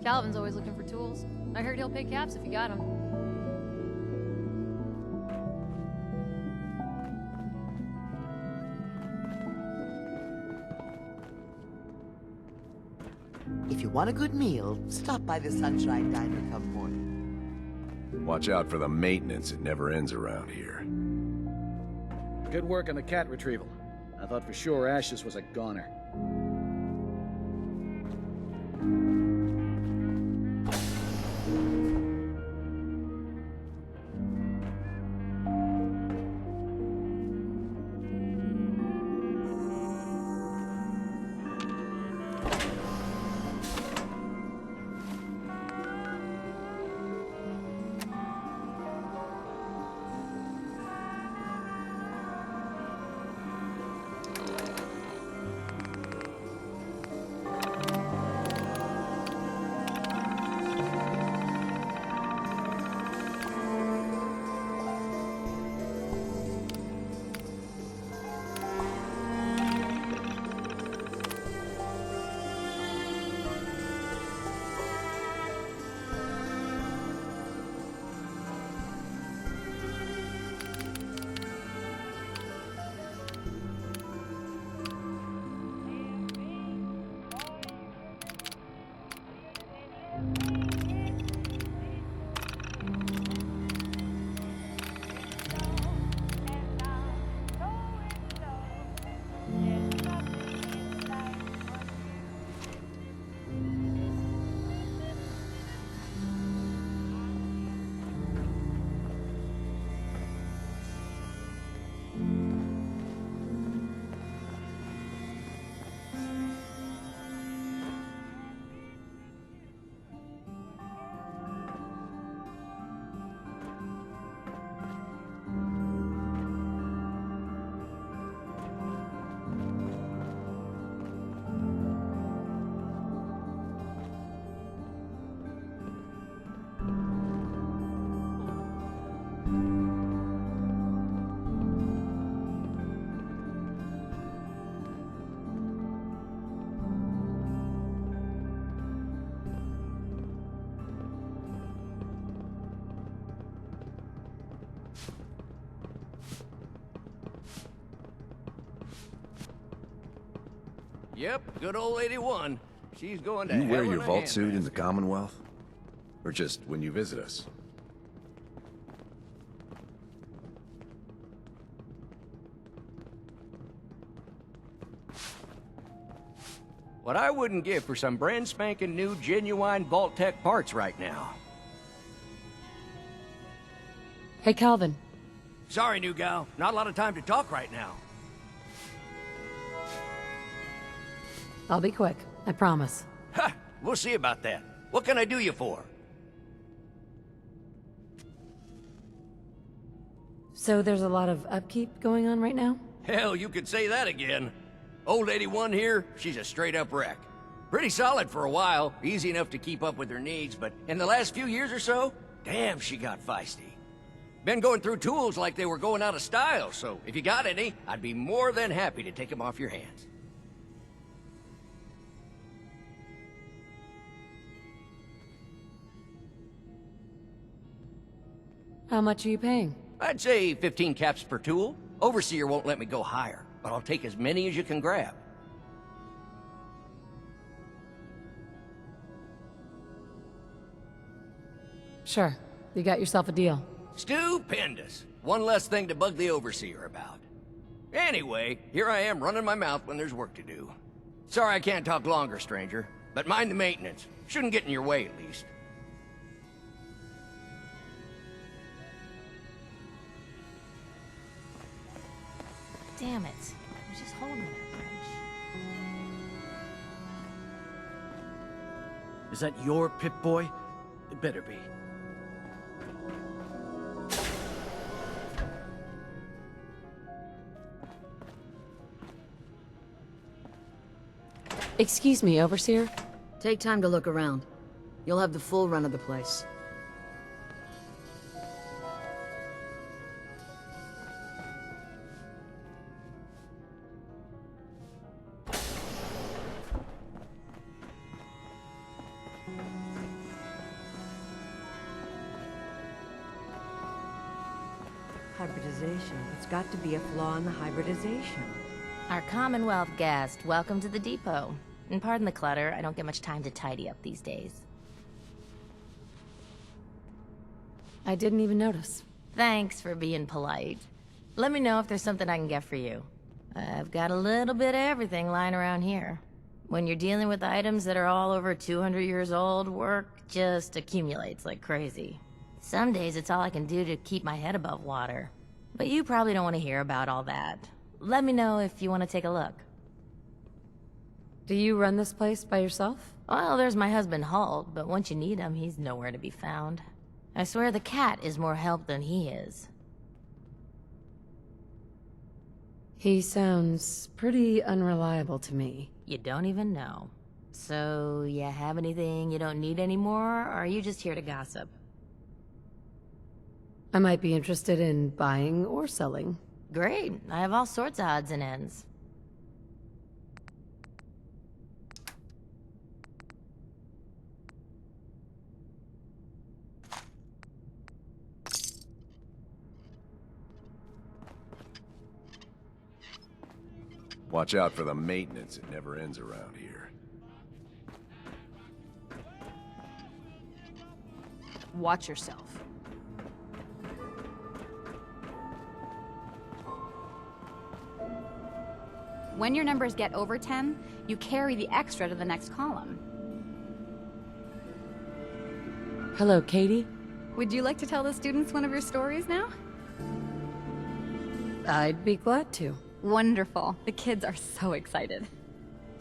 Calvin's always looking for tools. I heard he'll pay caps if you got them. If you want a good meal, stop by the Sunshine Diner come morning. Watch out for the maintenance. It never ends around here. Good work on the cat retrieval. I thought for sure Ashes was a goner. Yep, good old Lady One. She's going to You wear hell in your a vault suit in handbasket. the Commonwealth? Or just when you visit us? What I wouldn't give for some brand spanking new genuine Vault-Tec parts right now. Hey, Calvin. Sorry, new gal. Not a lot of time to talk right now. I'll be quick. I promise. Ha! We'll see about that. What can I do you for? So there's a lot of upkeep going on right now? Hell, you could say that again. Old Lady One here, she's a straight-up wreck. Pretty solid for a while, easy enough to keep up with her needs, but in the last few years or so, damn, she got feisty. Been going through tools like they were going out of style, so if you got any, I'd be more than happy to take them off your hands. How much are you paying? I'd say 15 caps per tool. Overseer won't let me go higher, but I'll take as many as you can grab. Sure. You got yourself a deal. Stupendous. One less thing to bug the Overseer about. Anyway, here I am running my mouth when there's work to do. Sorry I can't talk longer, stranger, but mind the maintenance. Shouldn't get in your way, at least. Damn it. I was just holding that wrench. Is that your Pip-Boy? It better be. Excuse me, Overseer? Take time to look around. You'll have the full run of the place. Hybridization. It's got to be a flaw in the hybridization. Our Commonwealth guest, welcome to the depot. And pardon the clutter, I don't get much time to tidy up these days. I didn't even notice. Thanks for being polite. Let me know if there's something I can get for you. I've got a little bit of everything lying around here. When you're dealing with items that are all over 200 years old, work just accumulates like crazy. Some days it's all I can do to keep my head above water. But you probably don't want to hear about all that. Let me know if you want to take a look. Do you run this place by yourself? Well, there's my husband Holt, but once you need him, he's nowhere to be found. I swear the cat is more help than he is. He sounds pretty unreliable to me. You don't even know. So, you have anything you don't need anymore, or are you just here to gossip? I might be interested in buying or selling. Great. I have all sorts of odds and ends. Watch out for the maintenance. It never ends around here. Watch yourself. When your numbers get over 10, you carry the extra to the next column. Hello, Katie. Would you like to tell the students one of your stories now? I'd be glad to. Wonderful. The kids are so excited.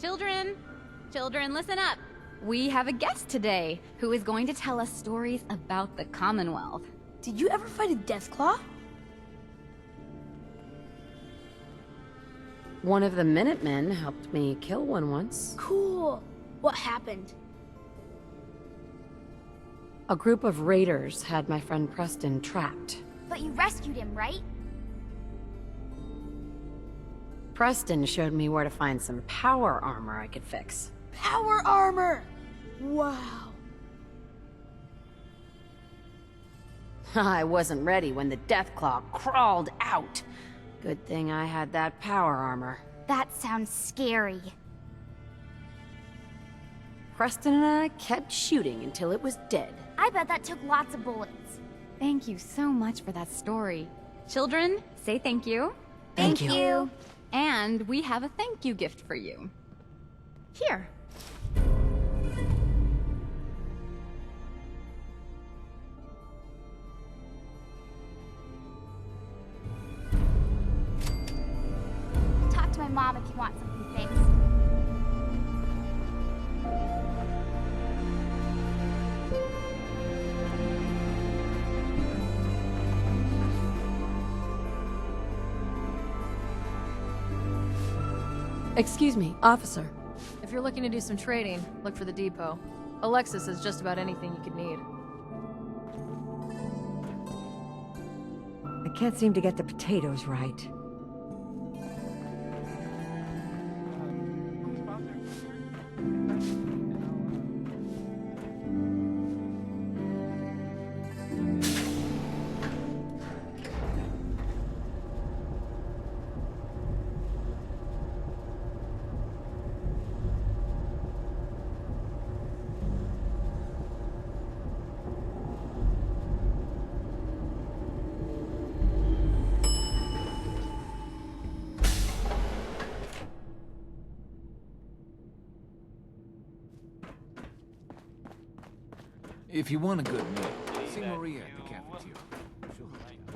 Children! Children, listen up! We have a guest today who is going to tell us stories about the Commonwealth. Did you ever fight a Deathclaw? One of the Minutemen helped me kill one once. Cool. What happened? A group of raiders had my friend Preston trapped. But you rescued him, right? Preston showed me where to find some power armor I could fix. Power armor! Wow. I wasn't ready when the Deathclaw crawled out. Good thing I had that power armor. That sounds scary. Preston and I kept shooting until it was dead. I bet that took lots of bullets. Thank you so much for that story. Children, say thank you. Thank you. And we have a thank you gift for you. Here. Talk to my mom if you want something fixed. Excuse me, officer. If you're looking to do some trading, look for the depot. Alexis has just about anything you could need. I can't seem to get the potatoes right. If you want a good meal, see Maria at the cafeteria. She'll hook you up.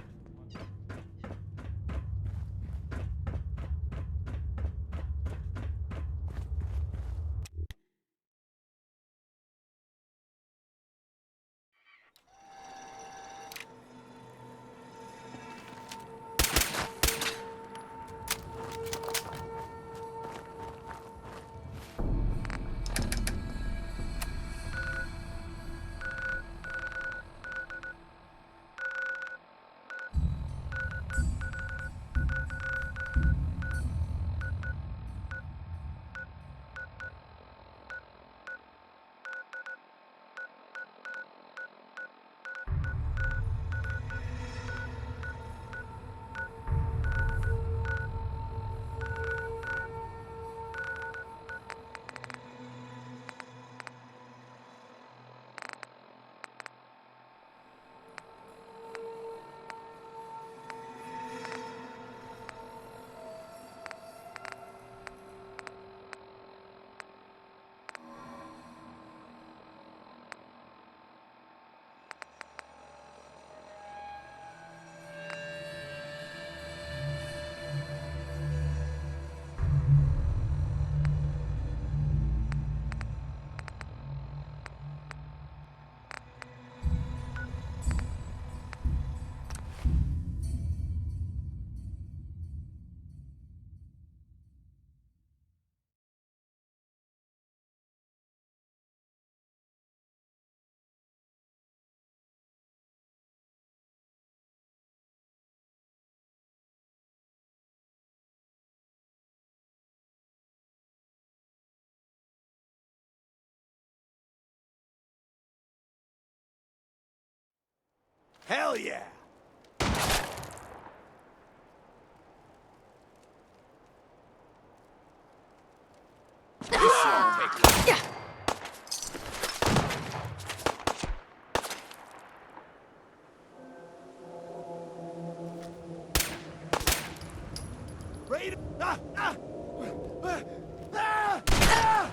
Hell yeah! Raiden! Ah! Ah! Ah! Ah! Ah!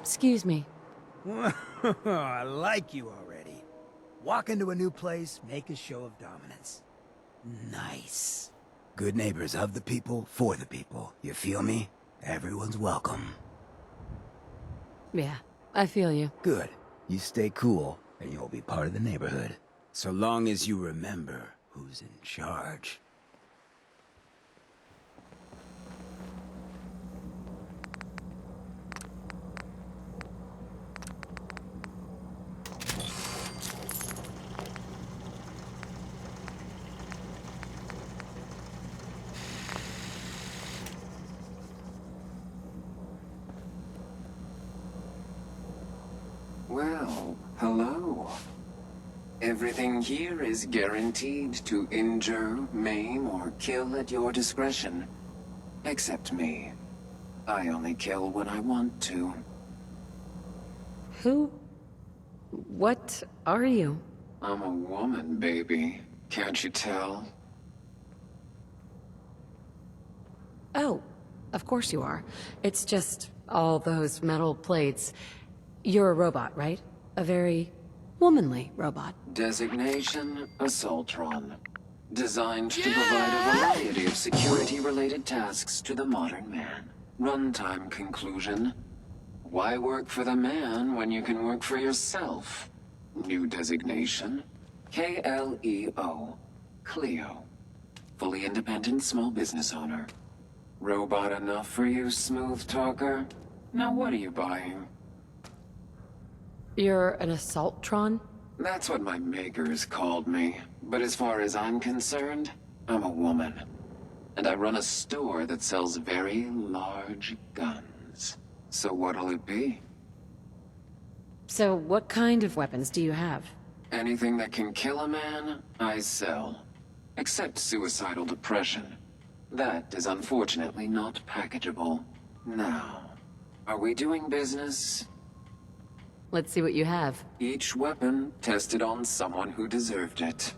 Excuse me. I like you already. Walk into a new place, make a show of dominance. Nice. Good neighbors of the people, for the people. You feel me? Everyone's welcome. Yeah, I feel you. Good. You stay cool, and you'll be part of the neighborhood. So long as you remember who's in charge. Well, hello. Everything here is guaranteed to injure, maim, or kill at your discretion. Except me. I only kill when I want to. Who? What are you? I'm a woman, baby. Can't you tell? Oh, of course you are. It's just all those metal plates. You're a robot, right? A very womanly robot. Designation, Assaultron. Designed to provide a variety of security-related tasks to the modern man. Runtime conclusion. Why work for the man when you can work for yourself? New designation. KLEO. Cleo. Fully independent small business owner. Robot enough for you, smooth talker? Now what are you buying? You're an Assaultron? That's what my makers called me. But as far as I'm concerned, I'm a woman. And I run a store that sells very large guns. So what'll it be? So what kind of weapons do you have? Anything that can kill a man, I sell. Except suicidal depression. That is unfortunately not packageable. Now, are we doing business? Let's see what you have. Each weapon tested on someone who deserved it.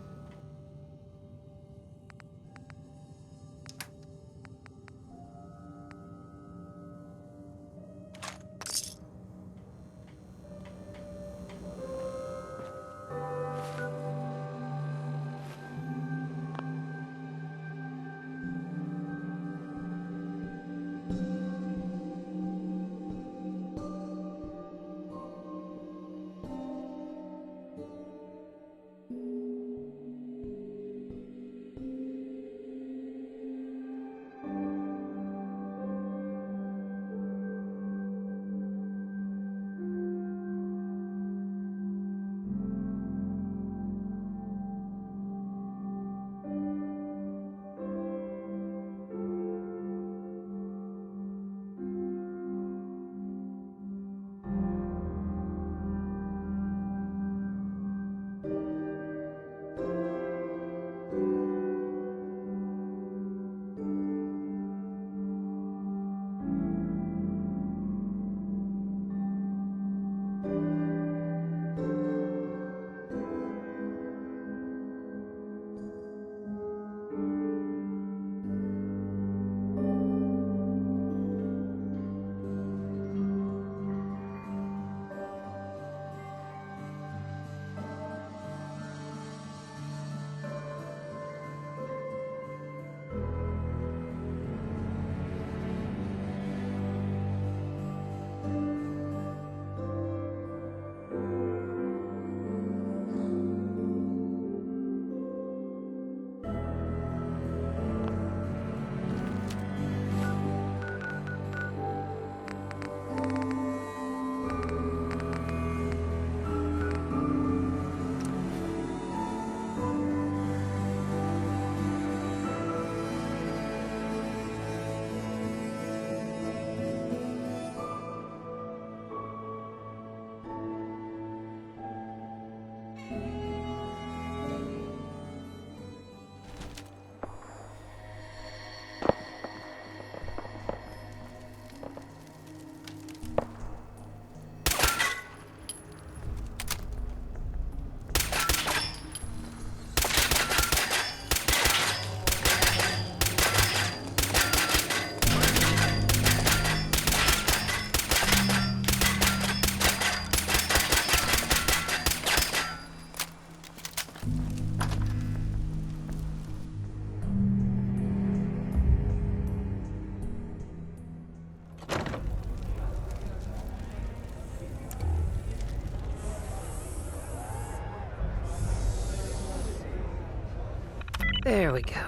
There we go.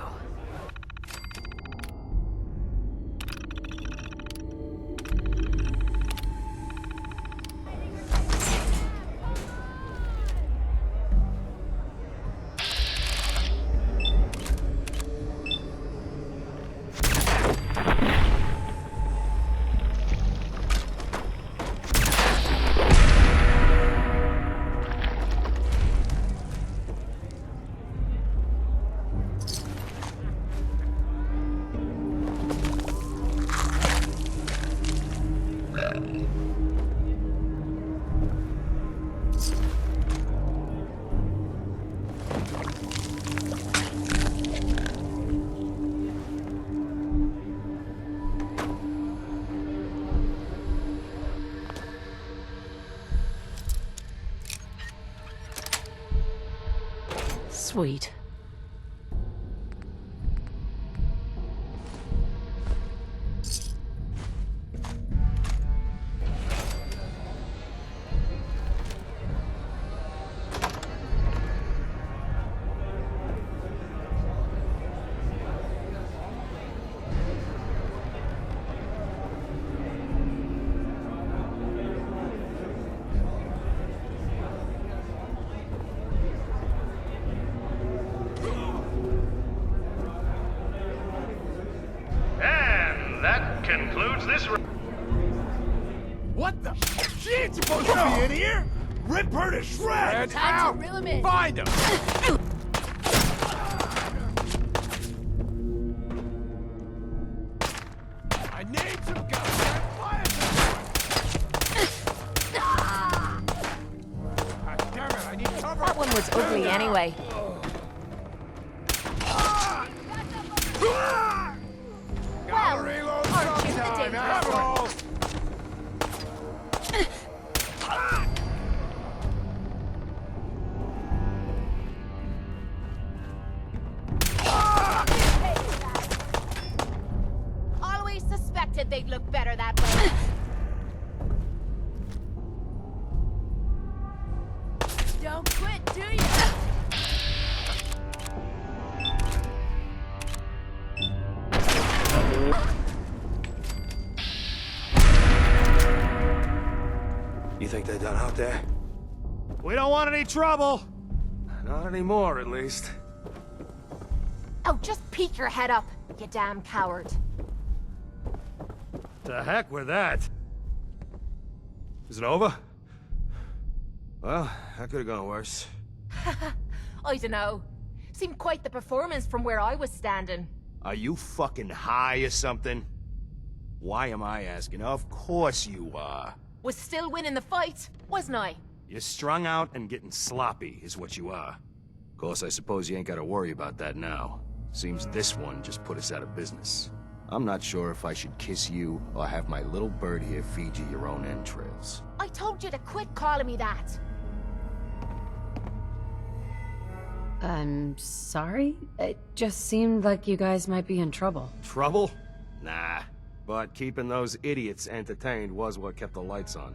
Sweet. Concludes this. What the? She ain't supposed to be in here. Rip her to shreds. Time to reel him in. Find him. I need some goddamn fire. God damn it! I need cover. That one was ugly anyway. Gotta reload sometime, asshole. Always suspected they'd look better that way. Don't quit, do you? You think they're done out there? We don't want any trouble. Not anymore, at least. Oh, just peek your head up, you damn coward. The heck with that. Is it over? Well, that could have gone worse. I dunno. Seemed quite the performance from where I was standing. Are you fucking high or something? Why am I asking? Of course you are. Was still winning the fight, wasn't I? You're strung out and getting sloppy, is what you are. Of course, I suppose you ain't gotta worry about that now. Seems this one just put us out of business. I'm not sure if I should kiss you or have my little bird here feed you your own entrails. I told you to quit calling me that. I'm sorry? It just seemed like you guys might be in trouble. Trouble? Nah. But keeping those idiots entertained was what kept the lights on.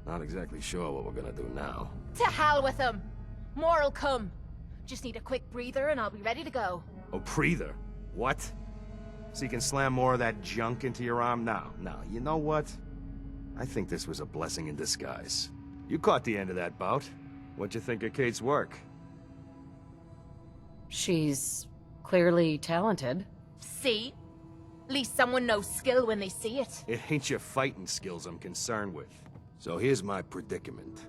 Not exactly sure what we're gonna do now. To hell with them. More'll come. Just need a quick breather and I'll be ready to go. A breather? What? So you can slam more of that junk into your arm now? Now, you know what? I think this was a blessing in disguise. You caught the end of that bout. What'd you think of Kate's work? She's clearly talented. See? At least someone knows skill when they see it. It ain't your fighting skills I'm concerned with. So here's my predicament.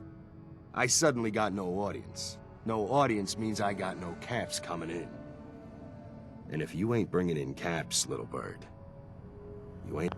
I suddenly got no audience. No audience means I got no caps coming in. And if you ain't bringing in caps, little bird, you ain't...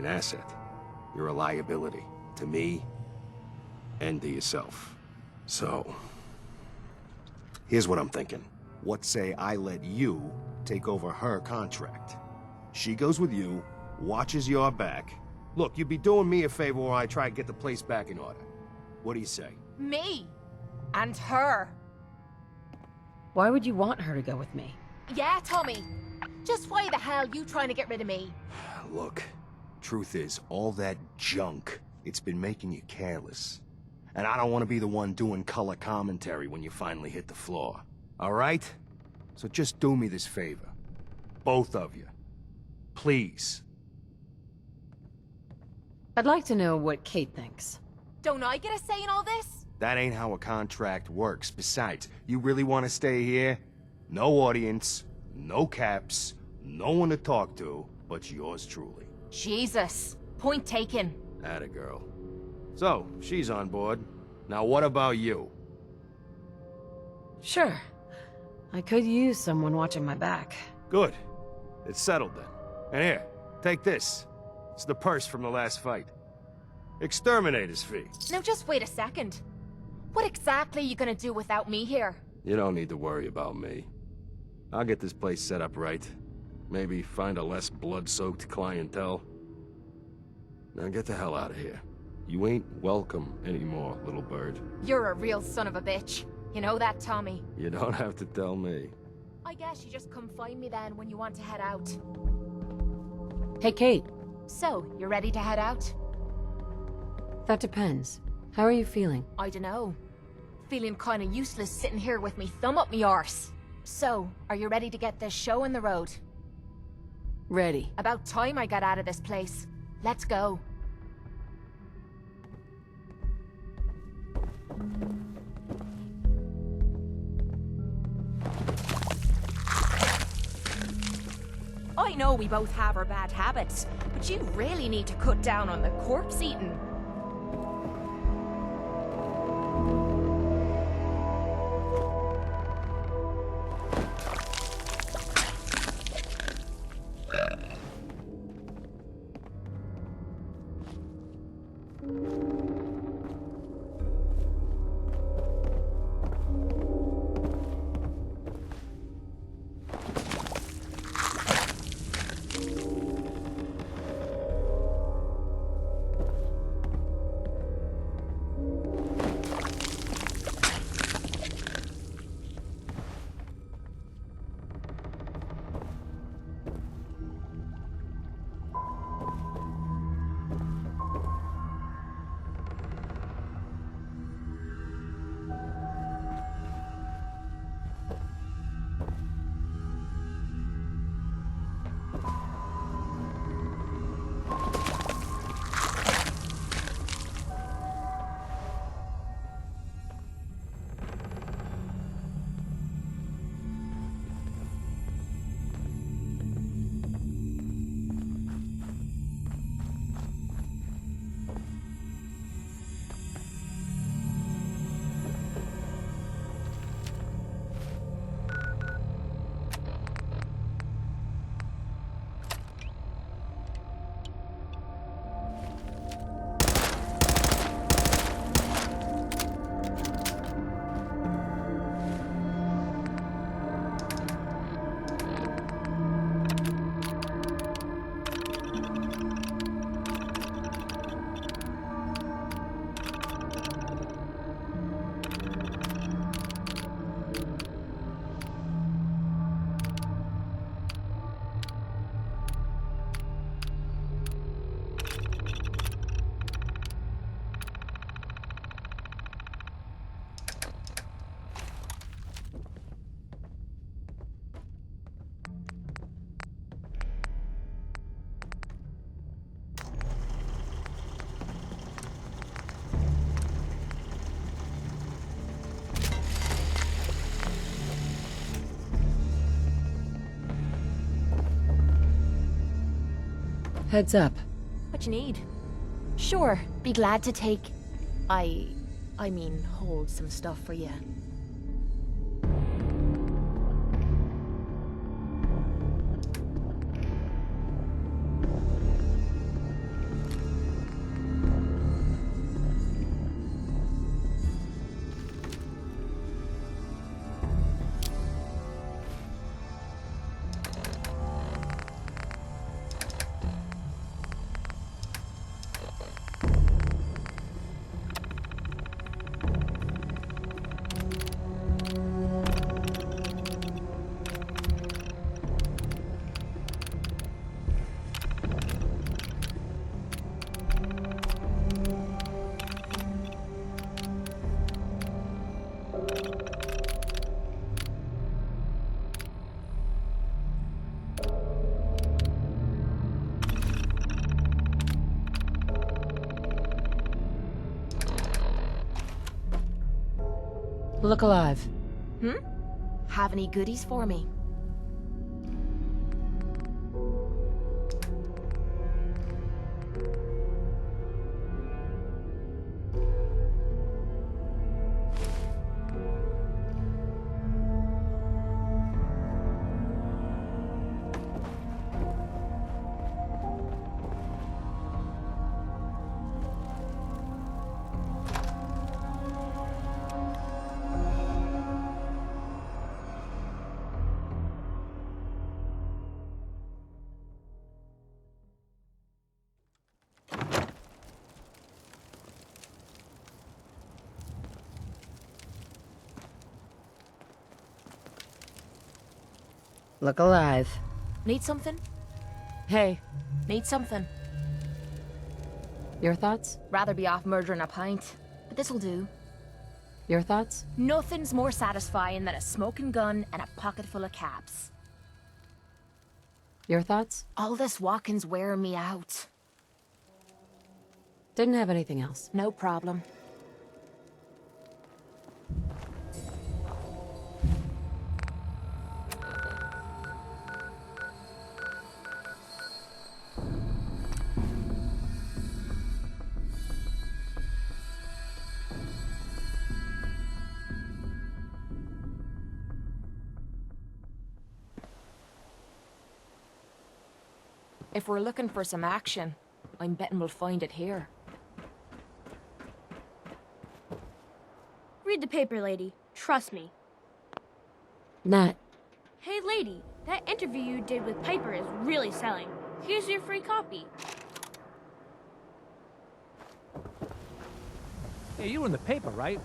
an asset. You're a liability. To me, and to yourself. So, here's what I'm thinking. What say I let you take over her contract? She goes with you, watches your back. Look, you'd be doing me a favor while I try to get the place back in order. What do you say? Me? And her? Why would you want her to go with me? Yeah, Tommy. Just why the hell you trying to get rid of me? Look, truth is, all that junk, it's been making you careless. And I don't want to be the one doing color commentary when you finally hit the floor. All right? So just do me this favor. Both of you. Please. I'd like to know what Kate thinks. Don't I get a say in all this? That ain't how a contract works. Besides, you really want to stay here? No audience, no caps, no one to talk to, but yours truly. Jesus. Point taken. Atta girl. So, she's on board. Now what about you? Sure. I could use someone watching my back. Good. It's settled then. And here, take this. It's the purse from the last fight. Exterminator's fee. Now just wait a second. What exactly are you gonna do without me here? You don't need to worry about me. I'll get this place set up right. Maybe find a less blood-soaked clientele. Now get the hell out of here. You ain't welcome anymore, little bird. You're a real son of a bitch. You know that, Tommy? You don't have to tell me. I guess you just come find me then when you want to head out. Hey, Kate. So, you ready to head out? That depends. How are you feeling? I dunno. Feeling kinda useless sitting here with me thumb up me arse. So, are you ready to get this show on the road? Ready. About time I got out of this place. Let's go. I know we both have our bad habits, but you really need to cut down on the corpse eating. Heads up. What you need? Sure, be glad to take... I mean, hold some stuff for you. Look alive. Have any goodies for me? Look alive. Need something? Hey, Need something? your thoughts? Rather be off murdering a pint. But this'll do. Your thoughts? Nothing's more satisfying than a smoking gun and a pocket full of caps. Your thoughts? All this walking's wearing me out. Didn't have anything else. No problem. If we're looking for some action, I'm betting we'll find it here. Read the paper, lady. Trust me. Nat. Hey, lady. That interview you did with Piper is really selling. Here's your free copy. Hey, you were in the paper, right?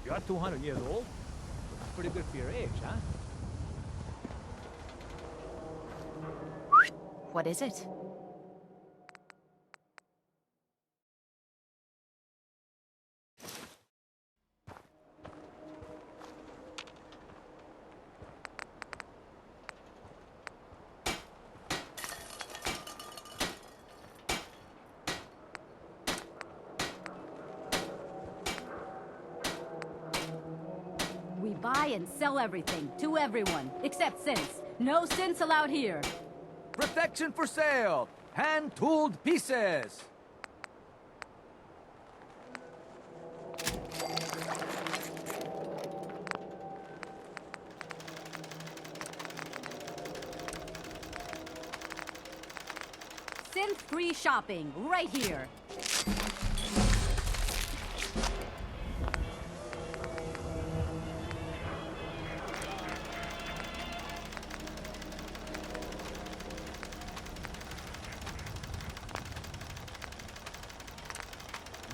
You're 200 years old. Looks pretty good for your age, huh? What is it? We buy and sell everything, to everyone, except synths. No synths allowed here. Protection for sale! Hand-tooled pieces! Synth-free shopping, right here.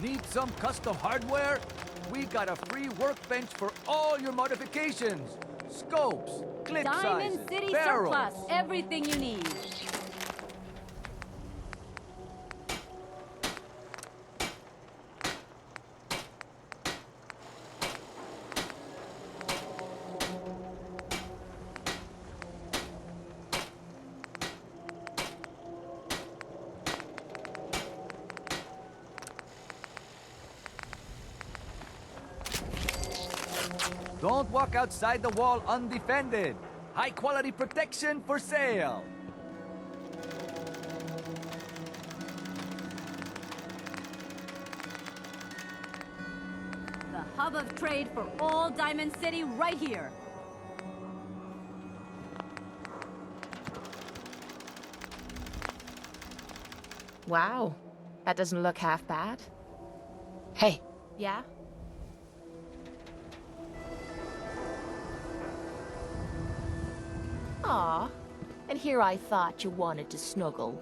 Need some custom hardware? We got a free workbench for all your modifications. Scopes, clip Diamond sizes, City barrels. Surplus, everything you need. Don't walk outside the wall undefended. High quality protection for sale. The hub of trade for all Diamond City right here. Wow. That doesn't look half bad. Hey. Yeah? Aw, and here I thought you wanted to snuggle.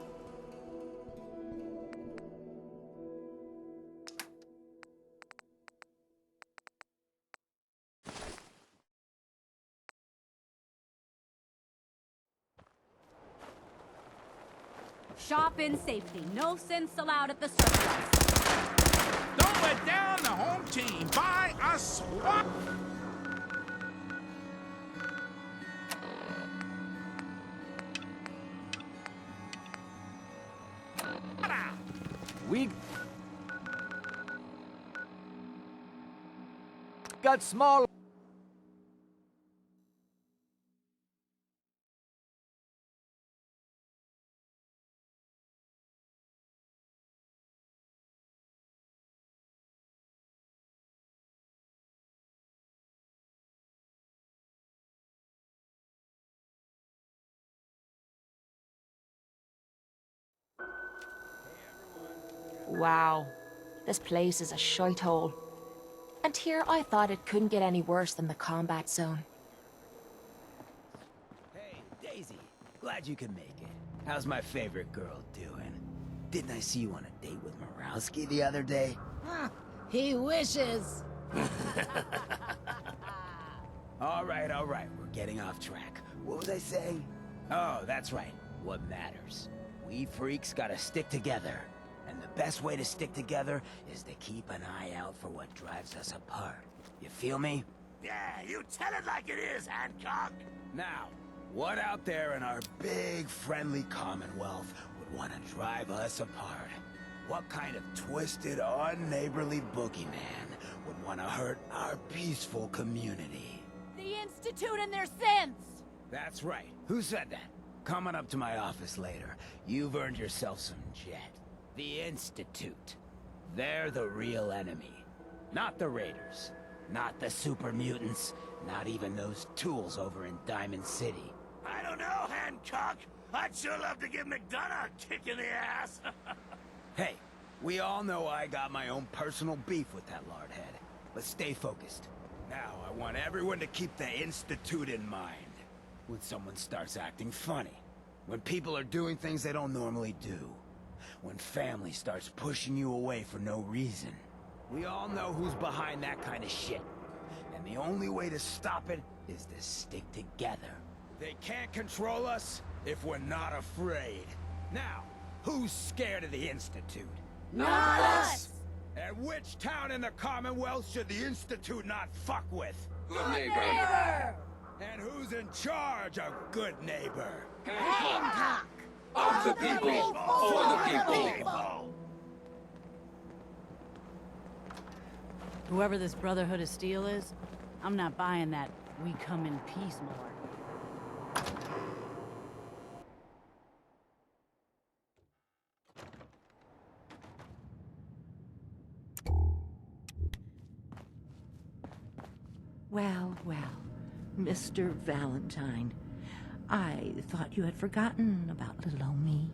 Shop in safety. No synths allowed at the surplus. Don't let down the home team. Buy a swap. We got small Wow. This place is a shithole. And here I thought it couldn't get any worse than the combat zone. Hey, Daisy. Glad you could make it. How's my favorite girl doing? Didn't I see you on a date with Morowski the other day? He wishes. All right, we're getting off track. What was I saying? Oh, that's right. What matters. We freaks gotta stick together. And the best way to stick together is to keep an eye out for what drives us apart. You feel me? Yeah, you tell it like it is, Hancock. Now, what out there in our big, friendly Commonwealth would want to drive us apart? What kind of twisted, unneighborly boogeyman would want to hurt our peaceful community? The Institute and their sins! That's right. Who said that? Coming up to my office later. You've earned yourself some jet. The Institute. They're the real enemy. Not the Raiders. Not the super mutants. Not even those tools over in Diamond City. I don't know, Hancock. I'd sure love to give McDonough a kick in the ass. Hey, we all know I got my own personal beef with that lardhead. But stay focused. Now, I want everyone to keep the Institute in mind. When someone starts acting funny. When people are doing things they don't normally do. When family starts pushing you away for no reason. We all know who's behind that kind of shit. And the only way to stop it is to stick together. They can't control us if we're not afraid. Now, who's scared of the Institute? Not us! And which town in the Commonwealth should the Institute not fuck with? Good neighbor! And who's in charge of good neighbor? Hancock! Of the people, for the people! Whoever this Brotherhood of Steel is, I'm not buying that we come in peace more. Well, Mr. Valentine. I thought you had forgotten about little old me.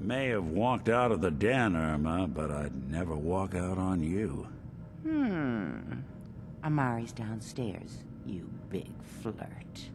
May have walked out of the den, Irma, but I'd never walk out on you. Amari's downstairs, you big flirt.